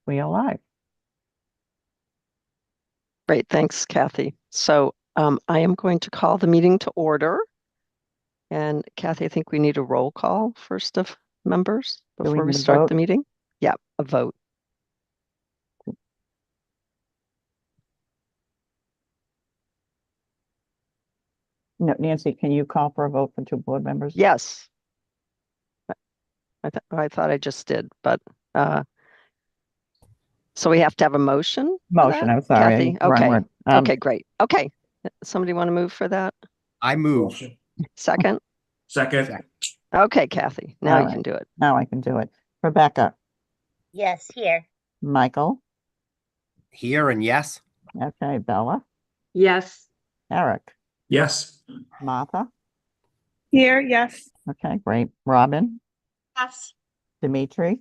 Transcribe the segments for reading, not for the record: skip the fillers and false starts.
we are live. Great, thanks, Kathy. So I am going to call the meeting to order. And Kathy, I think we need a roll call first of members before we start the meeting. Yeah, a vote. No, Nancy, can you call for a vote for 2 board members? Yes. I thought I just did, but so we have to have a motion? Motion, I'm sorry. Kathy? Okay. Okay, great. Okay. Somebody want to move for that? I move. Second? Second. Okay, Kathy. Now you can do it. Now I can do it. Rebecca? Yes, here. Michael? Here and yes. Okay, Bella? Yes. Eric? Yes. Martha? Here, yes. Okay, great. Robin? Yes. Dimitri?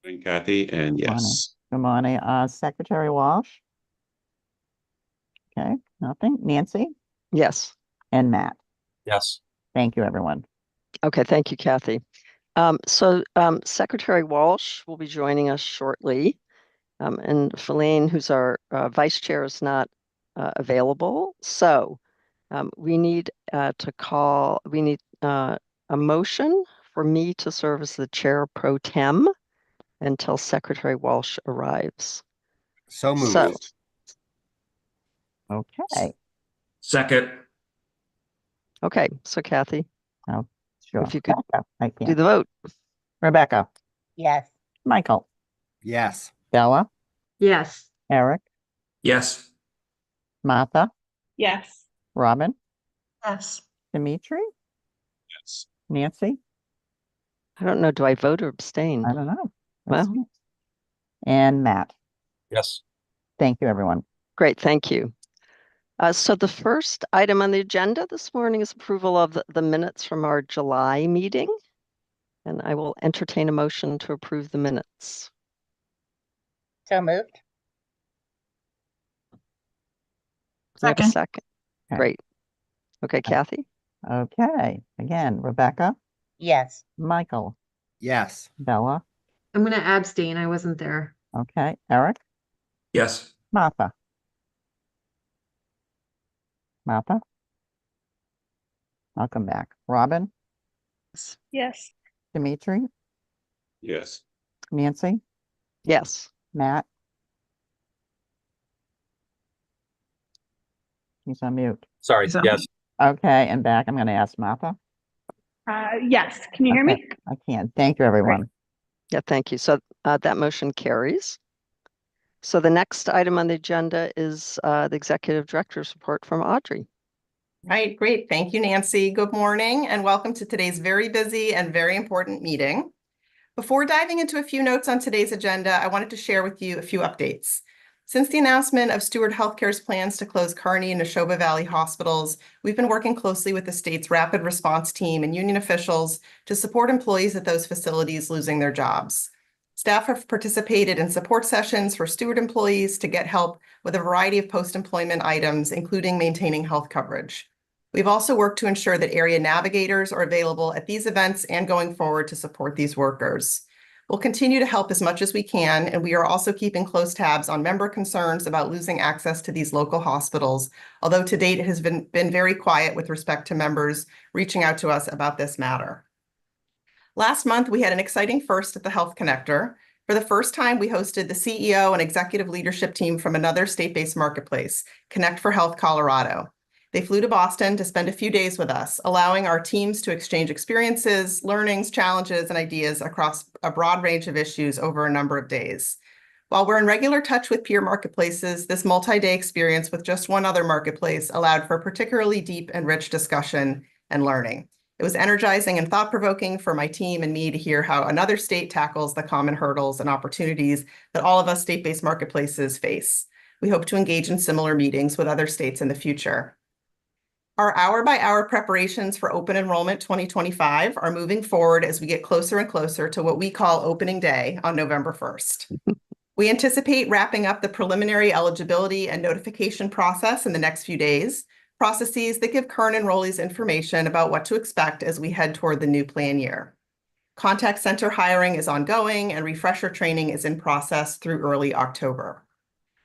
And Kathy, and yes. Good morning. Secretary Walsh? Okay, nothing. Nancy? Yes. And Matt? Yes. Thank you, everyone. Okay, thank you, Kathy. Secretary Walsh will be joining us shortly. And Feline, who's our vice chair, is not available. So we need a motion for me to serve as the chair pro tem until Secretary Walsh arrives. So moved. Okay. Second. Okay, so Kathy, Sure. if you could Rebecca, do the vote. Rebecca? Yes. Michael? Yes. Bella? Yes. Eric? Yes. Martha? Yes. Robin? Yes. Dimitri? Yes. Nancy? I don't know, do I vote or abstain? I don't know. Well. And Matt? Yes. Thank you, everyone. Great, thank you. So the first item on the agenda this morning is approval of the minutes from our July meeting. And I will entertain a motion to approve the minutes. So moved. Do I have a second? Okay. Great. Okay, Kathy? Okay. Again, Rebecca? Yes. Michael? Yes. Bella? I'm going to abstain. I wasn't there. Okay. Eric? Yes. Martha? Martha? I'll come back. Robin? Yes. Dimitri? Yes. Nancy? Yes. Matt? He's on mute. Sorry. Yes. Okay, and back. I'm going to ask Martha. Yes. Can you hear me? I can. Thank you, everyone. Yeah, thank you. So that motion carries. So the next item on the agenda is the Executive Director's report from Audrey. Right, great. Thank you, Nancy. Good morning and welcome to today's very busy and very important meeting. Before diving into a few notes on today's agenda, I wanted to share with you a few updates. Since the announcement of Steward Healthcare's plans to close Kearney and Neshoba Valley hospitals, we've been working closely with the state's rapid response team and union officials to support employees at those facilities losing their jobs. Staff have participated in support sessions for Steward employees to get help with a variety of post-employment items, including maintaining health coverage. We've also worked to ensure that area navigators are available at these events and going forward to support these workers. We'll continue to help as much as we can, and we are also keeping close tabs on member concerns about losing access to these local hospitals, although to date it has been very quiet with respect to members reaching out to us about this matter. Last month, we had an exciting first at the Health Connector. For the first time, we hosted the CEO and executive leadership team from another state-based marketplace, Connect for Health Colorado. They flew to Boston to spend a few days with us, allowing our teams to exchange experiences, learnings, challenges, and ideas across a broad range of issues over a number of days. While we're in regular touch with peer marketplaces, this multi-day experience with just one other marketplace allowed for particularly deep and rich discussion and learning. It was energizing and thought-provoking for my team and me to hear how another state tackles the common hurdles and opportunities that all of us state-based marketplaces face. We hope to engage in similar meetings with other states in the future. Our hour-by-hour preparations for Open Enrollment 2025 are moving forward as we get closer and closer to what we call Opening Day on November 1st. We anticipate wrapping up the preliminary eligibility and notification process in the next few days, processes that give current enrollees information about what to expect as we head toward the new plan year. Contact center hiring is ongoing and refresher training is in process through early October.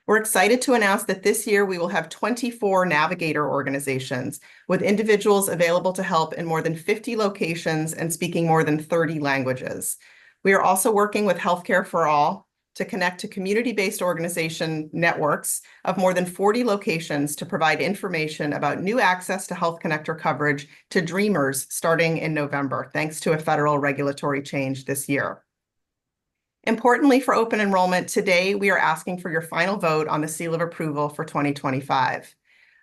We're excited to announce that this year we will have 24 navigator organizations with individuals available to help in more than 50 locations and speaking more than 30 languages. We are also working with Healthcare for All to connect to community-based organization networks of more than 40 locations to provide information about new access to Health Connector coverage to Dreamers starting in November, thanks to a federal regulatory change this year. Importantly, for open enrollment, today we are asking for your final vote on the seal of approval for 2025.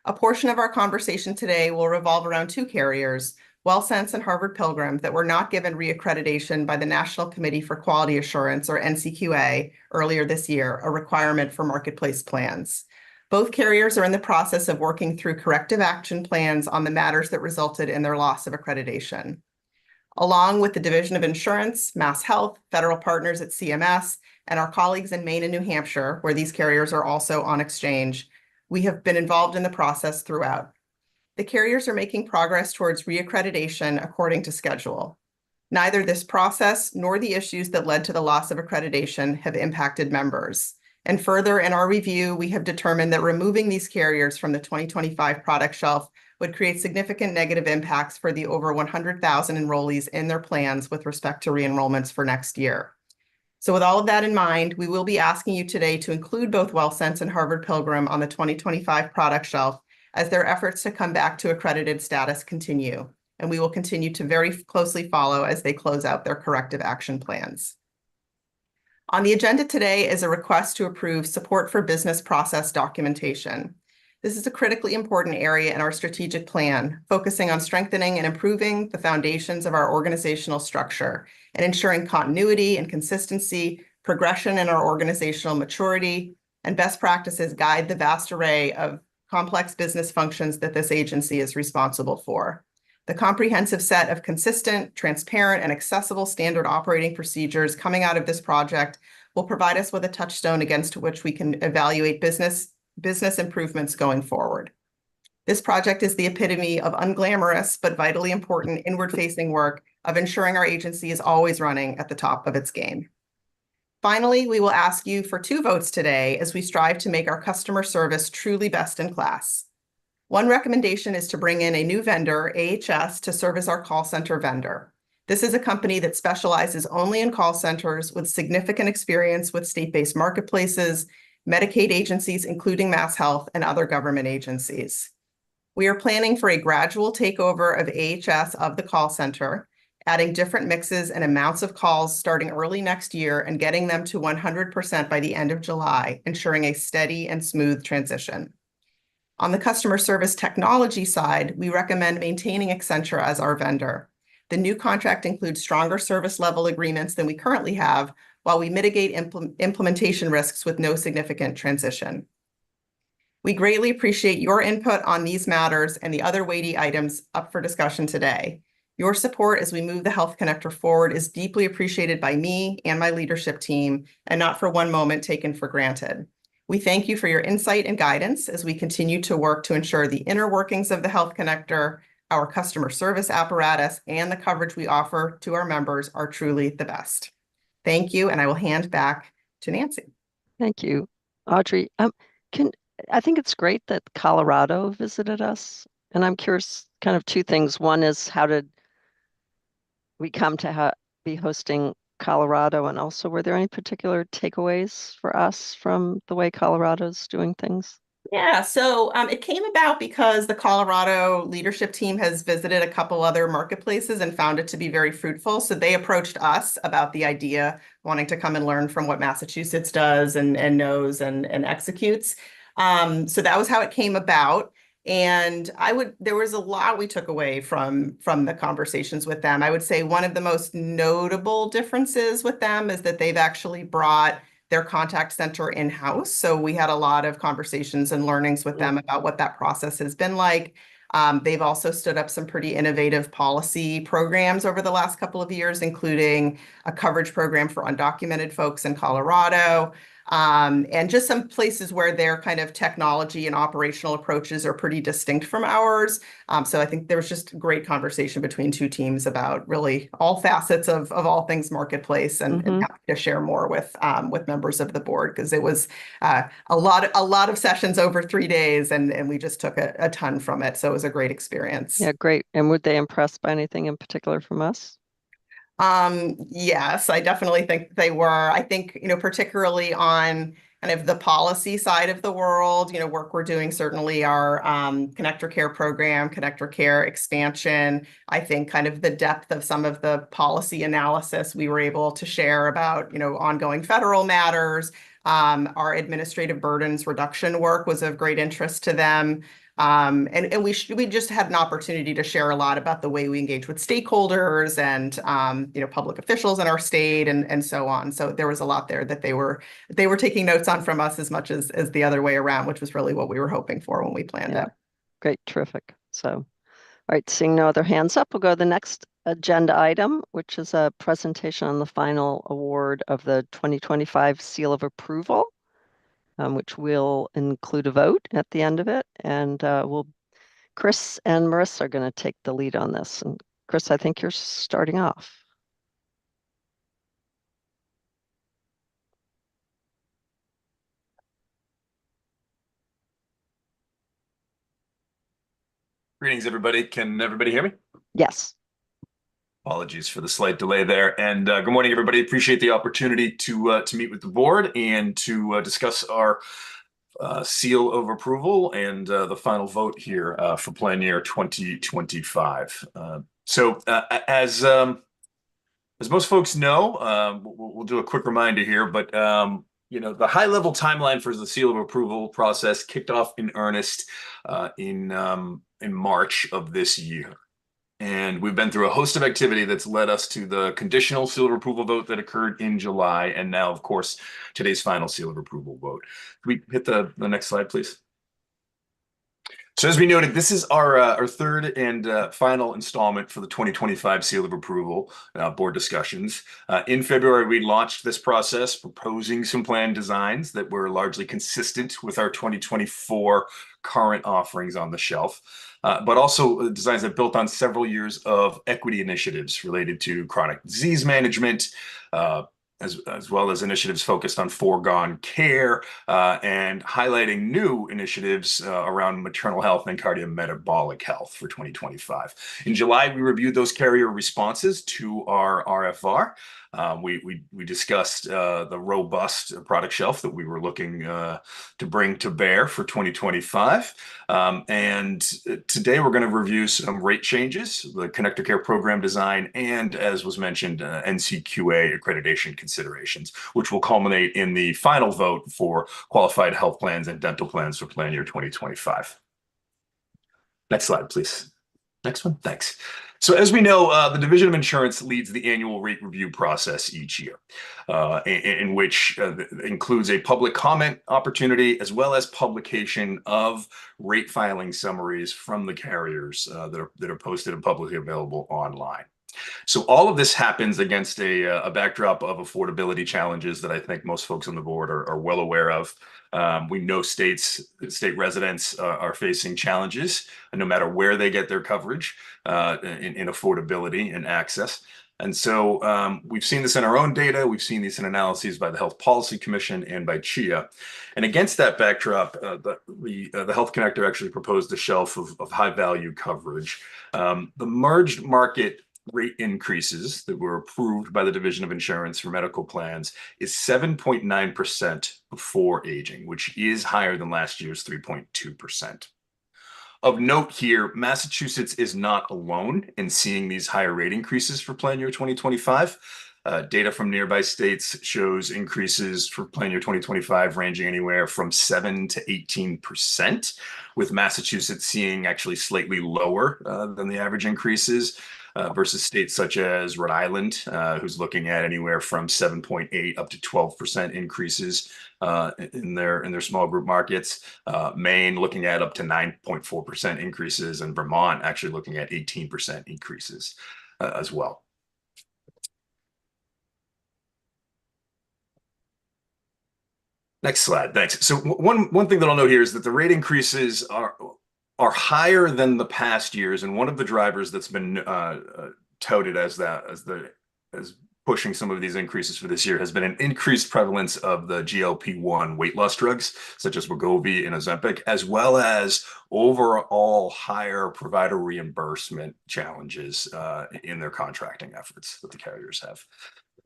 A portion of our conversation today will revolve around two carriers, WellSense and Harvard Pilgrim, that were not given reaccreditation by the National Committee for Quality Assurance, or NCQA, earlier this year, a requirement for marketplace plans. Both carriers are in the process of working through corrective action plans on the matters that resulted in their loss of accreditation. Along with the Division of Insurance, Mass Health, federal partners at CMS, and our colleagues in Maine and New Hampshire, where these carriers are also on exchange, we have been involved in the process throughout. The carriers are making progress towards reaccreditation according to schedule. Neither this process nor the issues that led to the loss of accreditation have impacted members. And further, in our review, we have determined that removing these carriers from the 2025 product shelf would create significant negative impacts for the over 100,000 enrollees in their plans with respect to re-enrollments for next year. So with all of that in mind, we will be asking you today to include both WellSense and Harvard Pilgrim on the 2025 product shelf as their efforts to come back to accredited status continue. And we will continue to very closely follow as they close out their corrective action plans. On the agenda today is a request to approve support for business process documentation. This is a critically important area in our strategic plan, focusing on strengthening and improving the foundations of our organizational structure and ensuring continuity and consistency, progression in our organizational maturity, and best practices guide the vast array of complex business functions that this agency is responsible for. The comprehensive set of consistent, transparent, and accessible standard operating procedures coming out of this project will provide us with a touchstone against which we can evaluate business improvements going forward. This project is the epitome of unglamorous but vitally important inward-facing work of ensuring our agency is always running at the top of its game. Finally, we will ask you for 2 votes today as we strive to make our customer service truly best in class. One recommendation is to bring in a new vendor, AHS, to serve as our call center vendor. This is a company that specializes only in call centers with significant experience with state-based marketplaces, Medicaid agencies, including Mass Health, and other government agencies. We are planning for a gradual takeover of AHS of the call center, adding different mixes and amounts of calls starting early next year and getting them to 100% by the end of July, ensuring a steady and smooth transition. On the customer service technology side, we recommend maintaining Accenture as our vendor. The new contract includes stronger service level agreements than we currently have, while we mitigate implementation risks with no significant transition. We greatly appreciate your input on these matters and the other weighty items up for discussion today. Your support as we move the Health Connector forward is deeply appreciated by me and my leadership team, and not for one moment taken for granted. We thank you for your insight and guidance as we continue to work to ensure the inner workings of the Health Connector, our customer service apparatus, and the coverage we offer to our members are truly the best. Thank you, and I will hand back to Nancy. Thank you, Audrey. I think it's great that Colorado visited us, and I'm curious, kind of 2 things. One is, how did we come to be hosting Colorado, and also, were there any particular takeaways for us from the way Colorado's doing things? Yeah, so it came about because the Colorado leadership team has visited a couple other marketplaces and found it to be very fruitful. So they approached us about the idea, wanting to come and learn from what Massachusetts does and knows and executes. So that was how it came about. And there was a lot we took away from the conversations with them. I would say one of the most notable differences with them is that they've actually brought their contact center in-house. So we had a lot of conversations and learnings with them about what that process has been like. They've also stood up some pretty innovative policy programs over the last couple of years, including a coverage program for undocumented folks in Colorado. and just some places where their kind of technology and operational approaches are pretty distinct from ours. So I think there was just great conversation between two teams about really all facets of all things marketplace, and happy to share more with members of the board, because it was a lot of sessions over 3 days, and we just took a ton from it. So it was a great experience. Yeah, great. And were they impressed by anything in particular from us? Yes, I definitely think they were. I think, particularly on kind of the policy side of the world, work we're doing, certainly our Connector Care program, Connector Care expansion. I think kind of the depth of some of the policy analysis we were able to share about, ongoing federal matters. Our administrative burdens reduction work was of great interest to them. And we just had an opportunity to share a lot about the way we engage with stakeholders and public officials in our state and so on. So there was a lot there that they were taking notes on from us as much as the other way around, which was really what we were hoping for when we planned it. Great, terrific. So, all right, seeing no other hands up, we'll go to the next agenda item, which is a presentation on the final award of the 2025 Seal of Approval, which will include a vote at the end of it. And Chris and Marissa are going to take the lead on this. And Chris, I think you're starting off. Greetings, everybody. Can everybody hear me? Yes. Apologies for the slight delay there. And good morning, everybody. Appreciate the opportunity to meet with the board and to discuss our seal of approval and the final vote here for plan year 2025. As most folks know, we'll do a quick reminder here, but the high-level timeline for the seal of approval process kicked off in earnest in March of this year. And we've been through a host of activity that's led us to the conditional seal of approval vote that occurred in July. And now, of course, today's final seal of approval vote. Can we hit the next slide, please? So as we noted, this is our third and final installment for the 2025 seal of approval board discussions. In February, we launched this process, proposing some plan designs that were largely consistent with our 2024 current offerings on the shelf, but also designs that built on several years of equity initiatives related to chronic disease management, as well as initiatives focused on foregone care and highlighting new initiatives around maternal health and cardiometabolic health for 2025. In July, we reviewed those carrier responses to our RFR. We discussed the robust product shelf that we were looking to bring to bear for 2025. And today we're going to review some rate changes, the Connector Care program design, and as was mentioned, NCQA accreditation considerations, which will culminate in the final vote for qualified health plans and dental plans for plan year 2025. Next slide, please. Next one, thanks. So as we know, the Division of Insurance leads the annual rate review process each year, in which includes a public comment opportunity, as well as publication of rate filing summaries from the carriers that are posted and publicly available online. So all of this happens against a backdrop of affordability challenges that I think most folks on the board are well aware of. We know state residents are facing challenges, no matter where they get their coverage in affordability and access. And so we've seen this in our own data. We've seen these in analyses by the Health Policy Commission and by CHIA. And against that backdrop, the Health Connector actually proposed a shelf of high value coverage. The merged market rate increases that were approved by the Division of Insurance for medical plans is 7.9% before aging, which is higher than last year's 3.2%. Of note here, Massachusetts is not alone in seeing these higher rate increases for plan year 2025. Data from nearby states shows increases for plan year 2025 ranging anywhere from 7 to 18%, with Massachusetts seeing actually slightly lower than the average increases. Versus states such as Rhode Island, who's looking at anywhere from 7.8 up to 12% increases in their small group markets. Maine looking at up to 9.4% increases, and Vermont actually looking at 18% increases as well. Next slide. Thanks. So one thing that I'll note here is that the rate increases are higher than the past years, and one of the drivers that's been touted as pushing some of these increases for this year has been an increased prevalence of the GLP-1 weight loss drugs, such as Wegovy and Ozempic, as well as overall higher provider reimbursement challenges in their contracting efforts that the carriers have.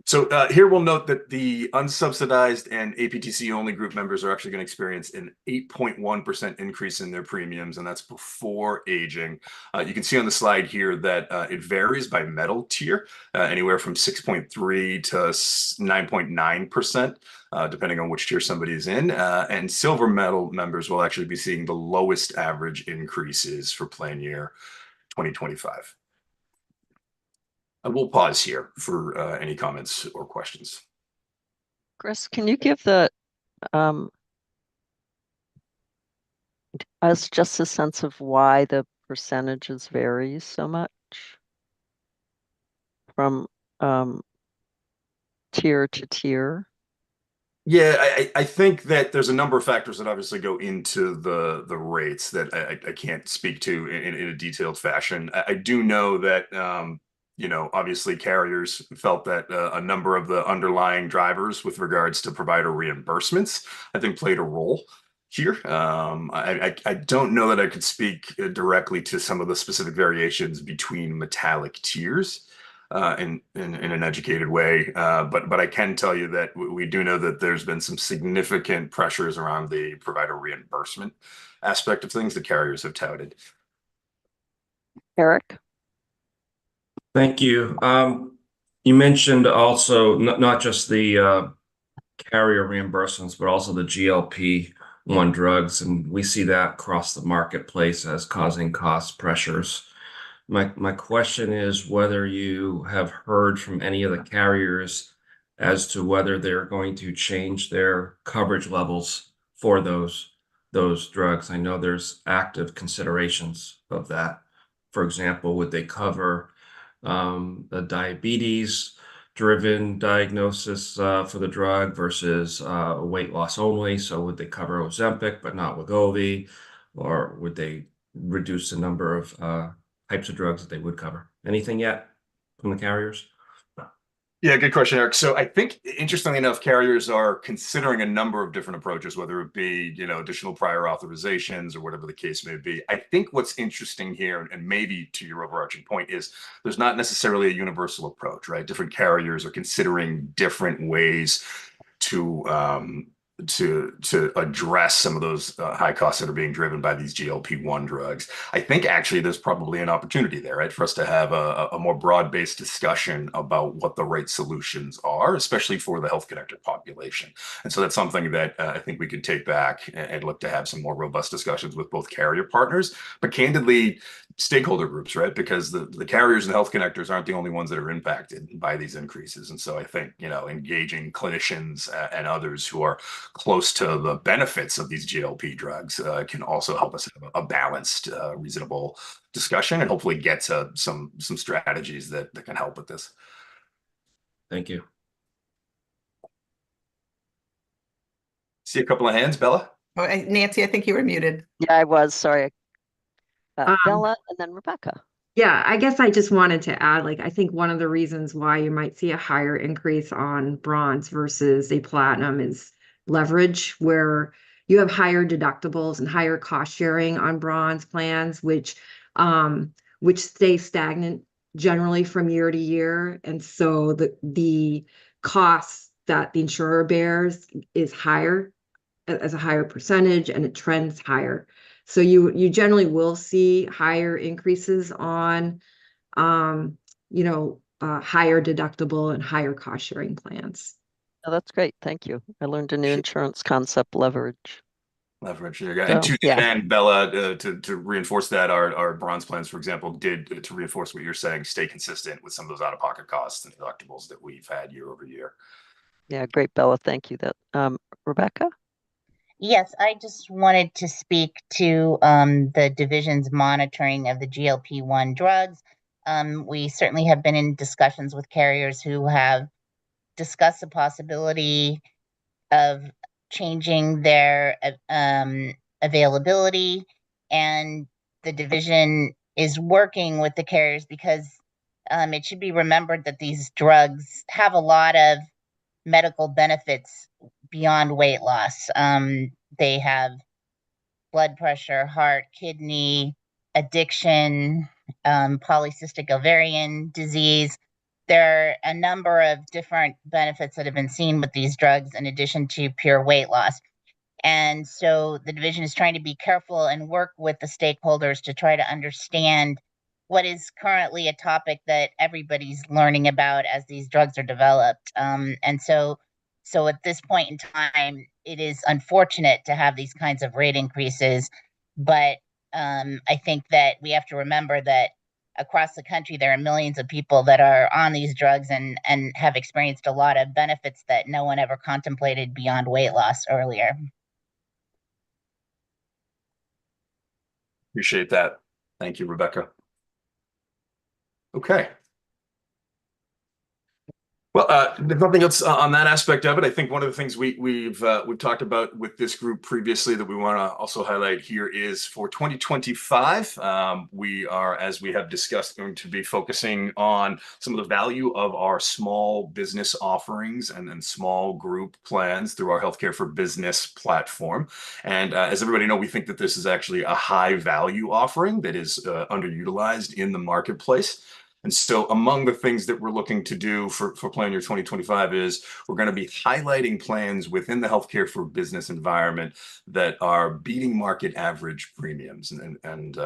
So here we'll note that the unsubsidized and APTC only group members are actually going to experience an 8.1% increase in their premiums, and that's before aging. You can see on the slide here that it varies by metal tier, anywhere from 6.3 to 9.9%, depending on which tier somebody is in. And silver metal members will actually be seeing the lowest average increases for plan year 2025. I will pause here for any comments or questions. Chris, can you give us just a sense of why the percentages vary so much from tier to tier? Yeah, I think that there's a number of factors that obviously go into the rates that I can't speak to in a detailed fashion. I do know that obviously carriers felt that a number of the underlying drivers with regards to provider reimbursements, I think, played a role here. I don't know that I could speak directly to some of the specific variations between metallic tiers in an educated way, but I can tell you that we do know that there's been some significant pressures around the provider reimbursement aspect of things that carriers have touted. Eric? Thank you. You mentioned also not just the carrier reimbursements, but also the GLP-1 drugs, and we see that across the marketplace as causing cost pressures. My question is whether you have heard from any of the carriers as to whether they're going to change their coverage levels for those drugs. I know there's active considerations of that. For example, would they cover the diabetes-driven diagnosis for the drug versus weight loss only? So would they cover Ozempic but not Wegovy, or would they reduce the number of types of drugs that they would cover? Anything yet from the carriers? Yeah, good question, Eric. So I think, interestingly enough, carriers are considering a number of different approaches, whether it be, additional prior authorizations or whatever the case may be. I think what's interesting here, and maybe to your overarching point, is there's not necessarily a universal approach, right? Different carriers are considering different ways to address some of those high costs that are being driven by these GLP-1 drugs. I think actually there's probably an opportunity there, right, for us to have a more broad-based discussion about what the right solutions are, especially for the health connected population. And so that's something that I think we could take back and look to have some more robust discussions with both carrier partners, but candidly, stakeholder groups, right? Because the carriers and health connectors aren't the only ones that are impacted by these increases. And so I think, engaging clinicians and others who are close to the benefits of these GLP drugs can also help us have a balanced, reasonable discussion and hopefully get to some strategies that can help with this. Thank you. See a couple of hands, Bella? Oh, Nancy, I think you were muted. Yeah, I was. Sorry. Bella and then Rebecca. Yeah, I guess I just wanted to add, I think one of the reasons why you might see a higher increase on bronze versus a platinum is leverage, where you have higher deductibles and higher cost sharing on bronze plans, which stay stagnant generally from year to year. And so the costs that the insurer bears is higher as a higher percentage, and it trends higher. So you generally will see higher increases on, higher deductible and higher cost sharing plans. Oh, that's great. Thank you. I learned a new insurance concept, leverage. Leverage. There you go. And to that end, Bella, to reinforce that, our bronze plans, for example, did, to reinforce what you're saying, stay consistent with some of those out-of-pocket costs and deductibles that we've had year over year. Yeah, great, Bella. Thank you. Rebecca? Yes, I just wanted to speak to the division's monitoring of the GLP-1 drugs. We certainly have been in discussions with carriers who have discussed the possibility of changing their availability, and the division is working with the carriers because it should be remembered that these drugs have a lot of medical benefits beyond weight loss. They have blood pressure, heart, kidney, addiction, polycystic ovarian disease. There are a number of different benefits that have been seen with these drugs in addition to pure weight loss. And so the division is trying to be careful and work with the stakeholders to try to understand what is currently a topic that everybody's learning about as these drugs are developed. And so at this point in time, it is unfortunate to have these kinds of rate increases, but I think that we have to remember that across the country, there are millions of people that are on these drugs and have experienced a lot of benefits that no one ever contemplated beyond weight loss earlier. Appreciate that. Thank you, Rebecca. Okay. Well, there's nothing else on that aspect of it. I think one of the things we've talked about with this group previously that we want to also highlight here is for 2025, we are, as we have discussed, going to be focusing on some of the value of our small business offerings and small group plans through our Healthcare for Business platform. And as everybody knows, we think that this is actually a high value offering that is underutilized in the marketplace. And so among the things that we're looking to do for plan year 2025 is we're going to be highlighting plans within the Healthcare for Business environment that are beating market average premiums. And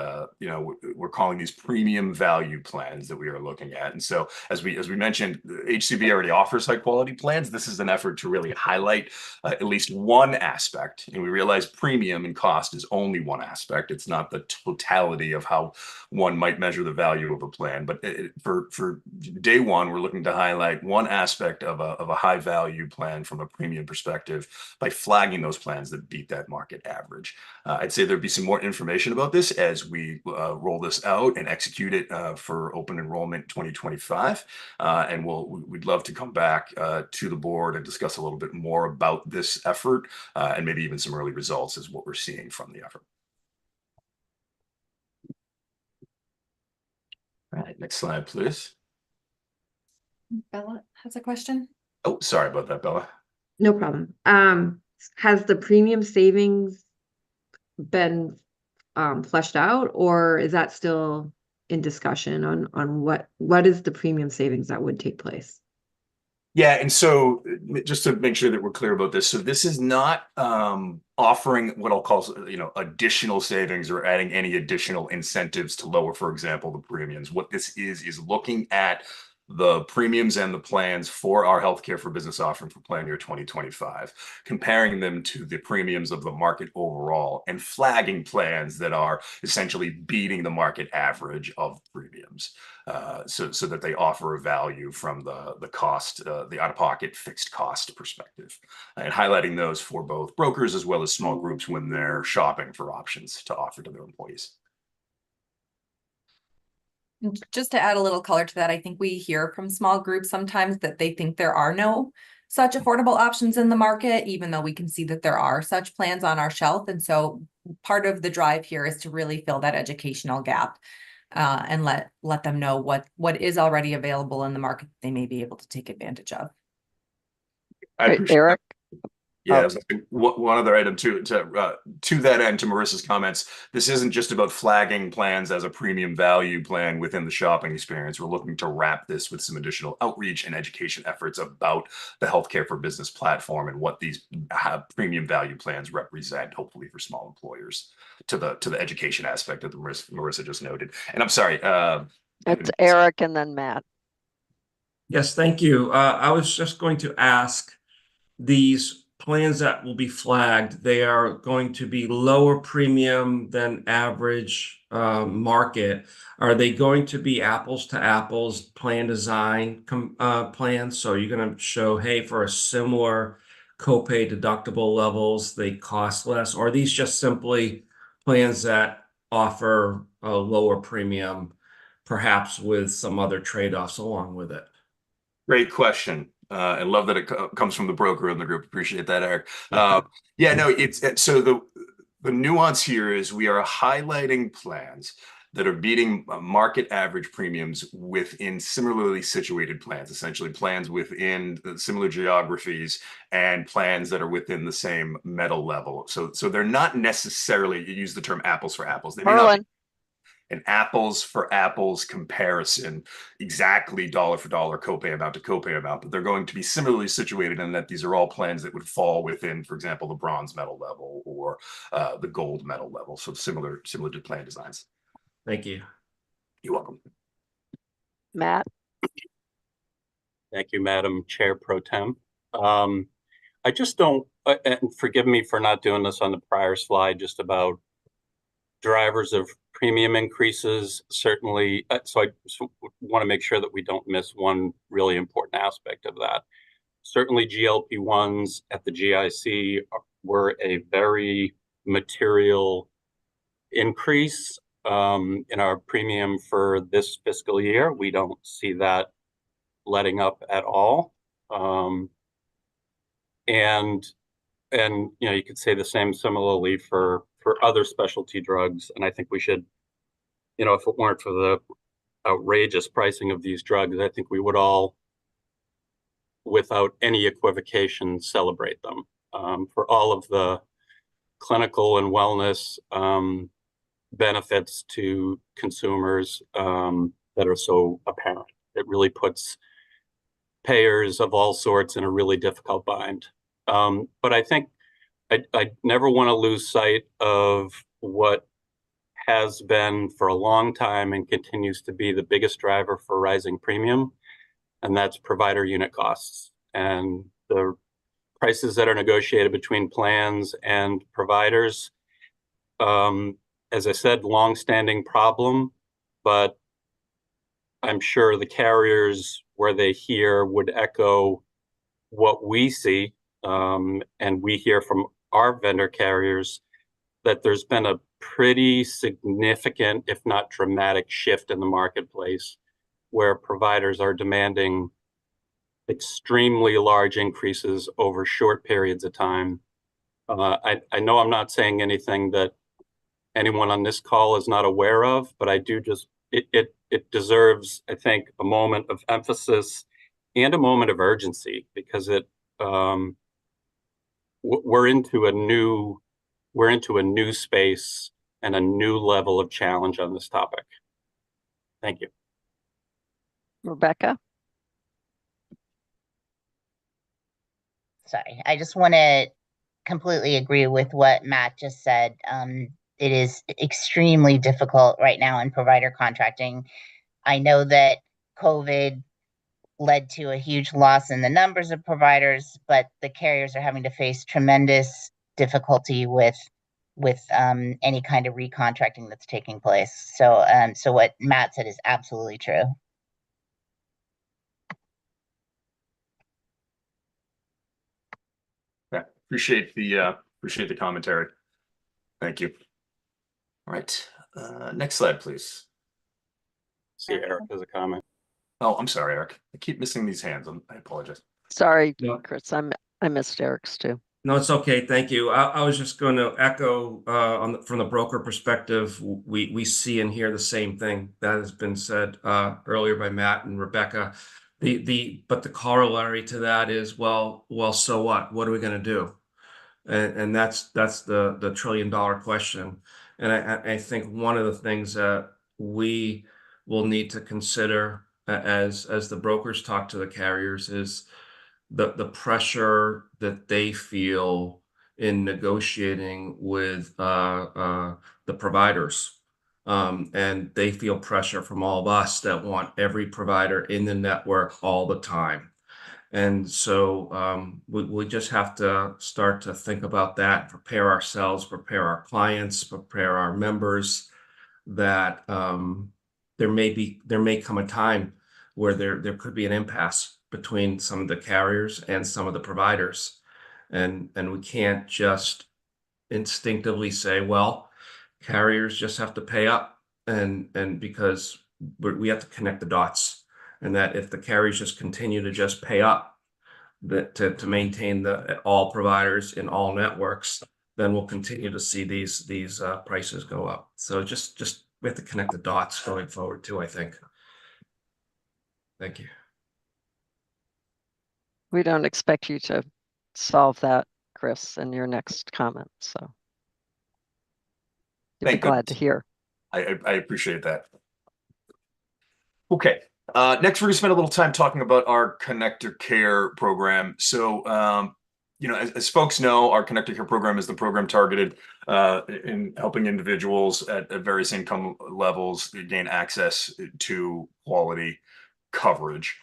you know, we're calling these premium value plans that we are looking at. And so as we mentioned, HCB already offers high quality plans. This is an effort to really highlight at least one aspect. And we realize premium and cost is only one aspect. It's not the totality of how one might measure the value of a plan. But for day one, we're looking to highlight one aspect of a high value plan from a premium perspective by flagging those plans that beat that market average. I'd say there'd be some more information about this as we roll this out and execute it for open enrollment 2025. And we'd love to come back to the board and discuss a little bit more about this effort and maybe even some early results as what we're seeing from the effort. All right, next slide, please. Bella has a question. Oh, sorry about that, Bella. No problem. Has the premium savings been fleshed out, or is that still in discussion on what is the premium savings that would take place? Yeah, and so just to make sure that we're clear about this, so this is not offering what I'll call, additional savings or adding any additional incentives to lower, for example, the premiums. What this is looking at the premiums and the plans for our Healthcare for Business offering for plan year 2025, comparing them to the premiums of the market overall and flagging plans that are essentially beating the market average of premiums, so that they offer a value from the cost, the out-of-pocket fixed cost perspective, and highlighting those for both brokers as well as small groups when they're shopping for options to offer to their employees. Just to add a little color to that, I think we hear from small groups sometimes that they think there are no such affordable options in the market, even though we can see that there are such plans on our shelf. And so part of the drive here is to really fill that educational gap and let them know what is already available in the market that they may be able to take advantage of. I appreciate Eric. Yeah, one other item to that end, to Marissa's comments, this isn't just about flagging plans as a premium value plan within the shopping experience. We're looking to wrap this with some additional outreach and education efforts about the Healthcare for Business platform and what these premium value plans represent, hopefully for small employers, to the education aspect that Marissa just noted. And I'm sorry. It's Eric and then Matt. Yes, thank you. I was just going to ask, these plans that will be flagged, they are going to be lower premium than average market. Are they going to be apples to apples plan design plans? So you're going to show, hey, for a similar copay deductible levels, they cost less? Or are these just simply plans that offer a lower premium, perhaps with some other trade-offs along with it? Great question. and love that it comes from the broker in the group. Appreciate that, Eric. Yeah, no, so the nuance here is we are highlighting plans that are beating market average premiums within similarly situated plans, essentially plans within similar geographies and plans that are within the same metal level. So they're not necessarily, you use the term apples for apples. They may not be an apples for apples comparison, exactly dollar for dollar copay amount to copay amount, but they're going to be similarly situated in that these are all plans that would fall within, for example, the bronze metal level or the gold metal level. So similar to plan designs. Thank you. You're welcome. Matt? Thank you, Madam Chair Pro Tem. I just don't, and forgive me for not doing this on the prior slide, just about drivers of premium increases, certainly. So I want to make sure that we don't miss one really important aspect of that. Certainly GLP-1s at the GIC were a very material increase in our premium for this fiscal year. We don't see that letting up at all. And you know, you could say the same similarly for other specialty drugs. And I think we should, you know, if it weren't for the outrageous pricing of these drugs, I think we would all, without any equivocation, celebrate them for all of the clinical and wellness benefits to consumers that are so apparent. It really puts payers of all sorts in a really difficult bind. But I think I never want to lose sight of what has been for a long time and continues to be the biggest driver for rising premium, and that's provider unit costs. And the prices that are negotiated between plans and providers, as I said, longstanding problem, but I'm sure the carriers, where they hear, would echo what we see, and we hear from our vendor carriers that there's been a pretty significant, if not dramatic, shift in the marketplace where providers are demanding extremely large increases over short periods of time. I know I'm not saying anything that anyone on this call is not aware of, but I do just, it deserves, I think, a moment of emphasis and a moment of urgency, because we're into a new space and a new level of challenge on this topic. Thank you. Rebecca? Sorry, I just want to completely agree with what Matt just said. It is extremely difficult right now in provider contracting. I know that COVID led to a huge loss in the numbers of providers, but the carriers are having to face tremendous difficulty with any kind of recontracting that's taking place. So what Matt said is absolutely true. Yeah, appreciate the commentary. Thank you. All right, next slide, please. See, Eric has a comment. Oh, I'm sorry, Eric. I keep missing these hands. I apologize. Sorry, No. Chris. I missed Eric's too. No, it's okay. Thank you. I was just going to echo from the broker perspective. We see and hear the same thing that has been said earlier by Matt and Rebecca. But the corollary to that is, well, so what? What are we going to do? And that's the $1 trillion question. And I think one of the things that we will need to consider as the brokers talk to the carriers is the pressure that they feel in negotiating with the providers. And they feel pressure from all of us that want every provider in the network all the time. And so we just have to start to think about that, prepare ourselves, prepare our clients, prepare our members, that there may come a time where there could be an impasse between some of the carriers and some of the providers. And we can't just instinctively say, well, carriers just have to pay up, and because we have to connect the dots. And that if the carriers just continue to just pay up, that to maintain all providers in all networks, then we'll continue to see these prices go up. So just we have to connect the dots going forward too, I think. Thank you. We don't expect you to solve that, Chris, in your next comment, so. You'd be Thank glad to goodness. hear. I appreciate that. Okay. Next, we're going to spend a little time talking about our Connector Care program. So, you know, as folks know, our Connector Care program is the program targeted in helping individuals at various income levels gain access to quality coverage.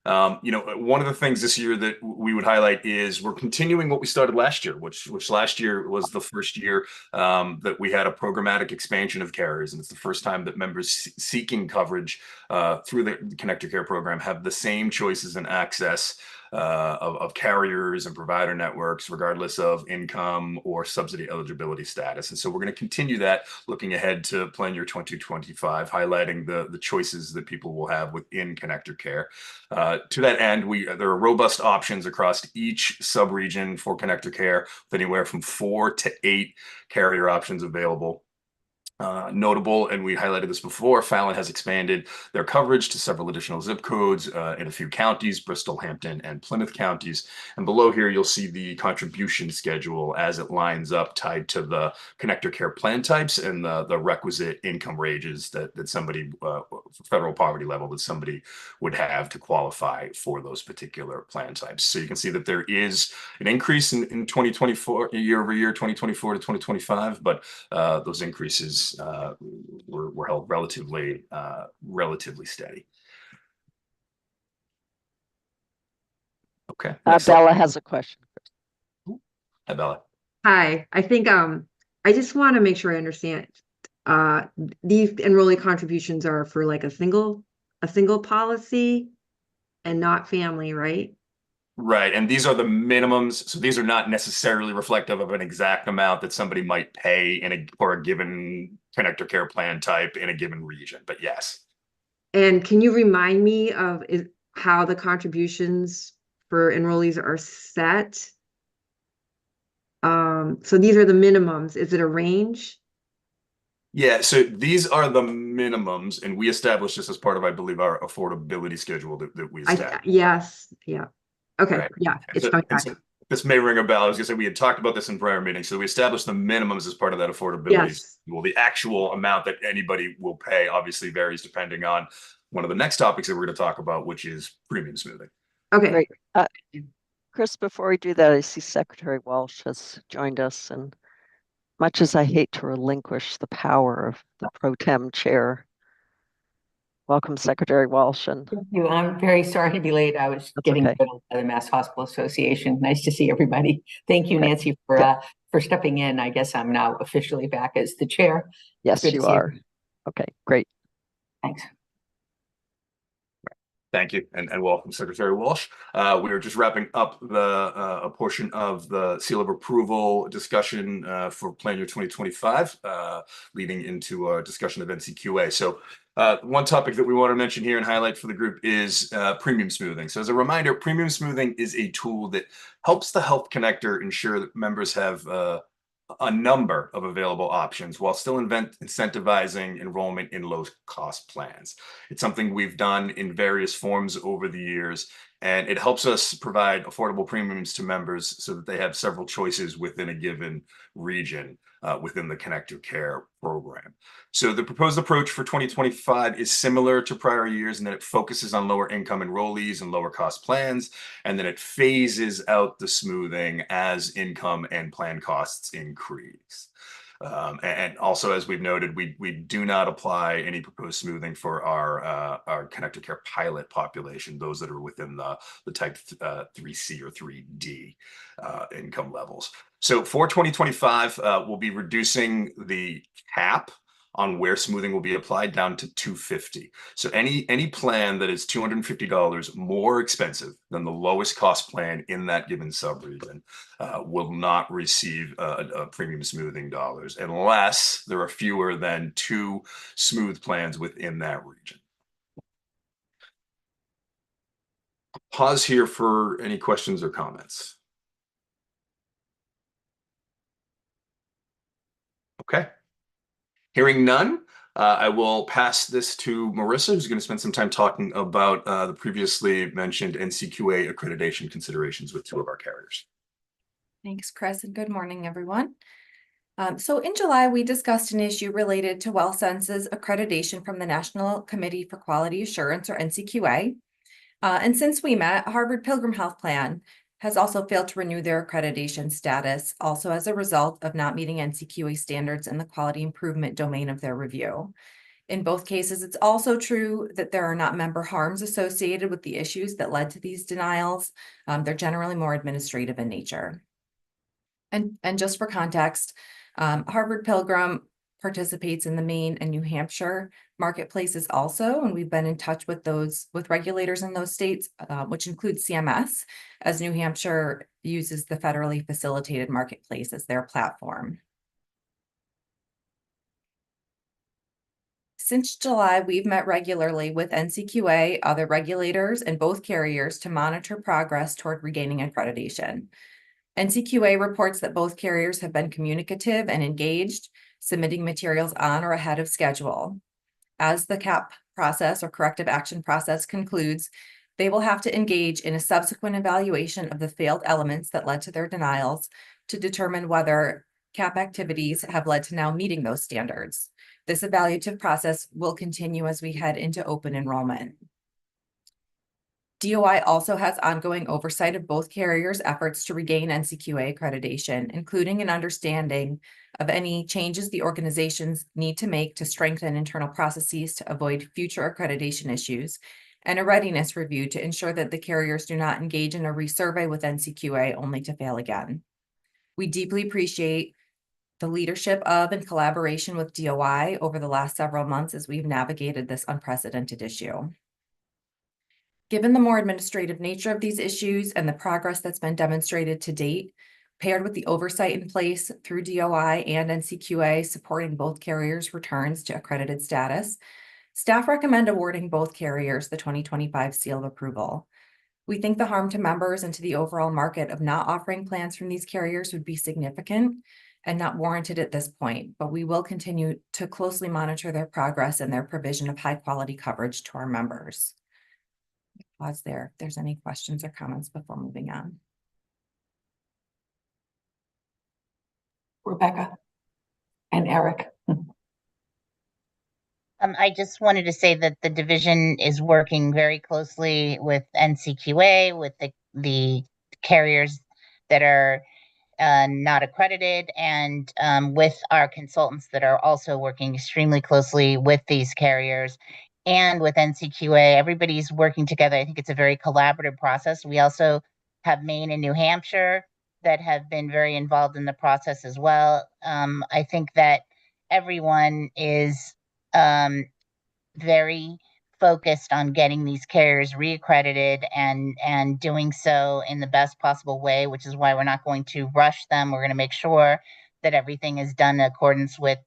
You know, one of the things this year that we would highlight is we're continuing what we started last year, which last year was the first year that we had a programmatic expansion of carriers, and it's the first time that members seeking coverage through the Connector Care program have the same choices and access of carriers and provider networks, regardless of income or subsidy eligibility status. And so we're going to continue that looking ahead to plan year 2025, highlighting the choices that people will have within Connector Care. To that end, there are robust options across each subregion for Connector Care, with anywhere from 4 to 8 carrier options available. Notable, and we highlighted this before, Fallon has expanded their coverage to several additional zip codes in a few counties, Bristol, Hampton, and Plymouth counties. And below here, you'll see the contribution schedule as it lines up tied to the Connector Care plan types and the requisite income ranges that somebody, federal poverty level, that somebody would have to qualify for those particular plan types. So you can see that there is an increase in 2024, year over year, 2024 to 2025, but those increases were held relatively steady. Okay. Bella has a question. Hi, Bella. Hi, I think I just want to make sure I understand. These enrollee contributions are for like a single policy and not family, right? Right, and these are the minimums. So these are not necessarily reflective of an exact amount that somebody might pay for a given Connector Care plan type in a given region, but yes. And can you remind me of how the contributions for enrollees are set? So these are the minimums. Is it a range? Yeah, so these are the minimums, and we established this as part of, I believe, our affordability schedule that we established. Yes, yeah. Okay, Right. yeah, it's coming back. This may ring a bell. I was going to say we had talked about this in prior meetings. So we established the minimums as part of that affordability. Yes. Well, the actual amount that anybody will pay obviously varies depending on one of the next topics that we're going to talk about, which is premium smoothing. Okay. Great. Chris, before we do that, I see Secretary Walsh has joined us, and much as I hate to relinquish the power of the pro tem chair, welcome, Secretary Walsh. And thank you. I'm very sorry to be late. I was getting riddled by the Mass Hospital Association. Nice to see everybody. Thank you, Nancy, for stepping in. I guess I'm now officially back as the chair. Yes, you are. Okay, great. Thanks. Thank you, and welcome, Secretary Walsh. We were just wrapping up a portion of the seal of approval discussion for plan year 2025, leading into our discussion of NCQA. So one topic that we want to mention here and highlight for the group is premium smoothing. So as a reminder, premium smoothing is a tool that helps the Health Connector ensure that members have a number of available options while still incentivizing enrollment in low-cost plans. It's something we've done in various forms over the years, and it helps us provide affordable premiums to members so that they have several choices within a given region within the Connector Care program. So the proposed approach for 2025 is similar to prior years in that it focuses on lower income enrollees and lower cost plans, and then it phases out the smoothing as income and plan costs increase. And also, as we've noted, we do not apply any proposed smoothing for our Connector Care pilot population, those that are within the type 3C or 3D income levels. So for 2025, we'll be reducing the cap on where smoothing will be applied down to $250. So any plan that is $250 more expensive than the lowest cost plan in that given subregion will not receive a premium smoothing dollars unless there are fewer than 2 smooth plans within that region. pause here for any questions or comments. Okay. Hearing none, I will pass this to Marissa, who's going to spend some time talking about the previously mentioned NCQA accreditation considerations with two of our carriers. Thanks, Chris, and good morning, everyone. So in July, we discussed an issue related to WellSense's accreditation from the National Committee for Quality Assurance, or NCQA. And since we met, Harvard Pilgrim Health Plan has also failed to renew their accreditation status, also as a result of not meeting NCQA standards in the quality improvement domain of their review. In both cases, it's also true that there are not member harms associated with the issues that led to these denials. They're generally more administrative in nature. And just for context, Harvard Pilgrim participates in the Maine and New Hampshire marketplaces also, and we've been in touch with regulators in those states, which includes CMS, as New Hampshire uses the federally facilitated marketplace as their platform. Since July, we've met regularly with NCQA, other regulators, and both carriers to monitor progress toward regaining accreditation. NCQA reports that both carriers have been communicative and engaged, submitting materials on or ahead of schedule. As the CAP process or corrective action process concludes, they will have to engage in a subsequent evaluation of the failed elements that led to their denials to determine whether CAP activities have led to now meeting those standards. This evaluative process will continue as we head into open enrollment. DOI also has ongoing oversight of both carriers' efforts to regain NCQA accreditation, including an understanding of any changes the organizations need to make to strengthen internal processes to avoid future accreditation issues, and a readiness review to ensure that the carriers do not engage in a resurvey with NCQA only to fail again. We deeply appreciate the leadership of and collaboration with DOI over the last several months as we've navigated this unprecedented issue. Given the more administrative nature of these issues and the progress that's been demonstrated to date, paired with the oversight in place through DOI and NCQA supporting both carriers' returns to accredited status, staff recommend awarding both carriers the 2025 seal of approval. We think the harm to members and to the overall market of not offering plans from these carriers would be significant and not warranted at this point, but we will continue to closely monitor their progress and their provision of high-quality coverage to our members. Pause there if there's any questions or comments before moving on. Rebecca and Eric. I just wanted to say that the division is working very closely with NCQA, with the carriers that are not accredited, and with our consultants that are also working extremely closely with these carriers and with NCQA. Everybody's working together. I think it's a very collaborative process. We also have Maine and New Hampshire that have been very involved in the process as well. I think that everyone is very focused on getting these carriers reaccredited and doing so in the best possible way, which is why we're not going to rush them. We're going to make sure that everything is done in accordance with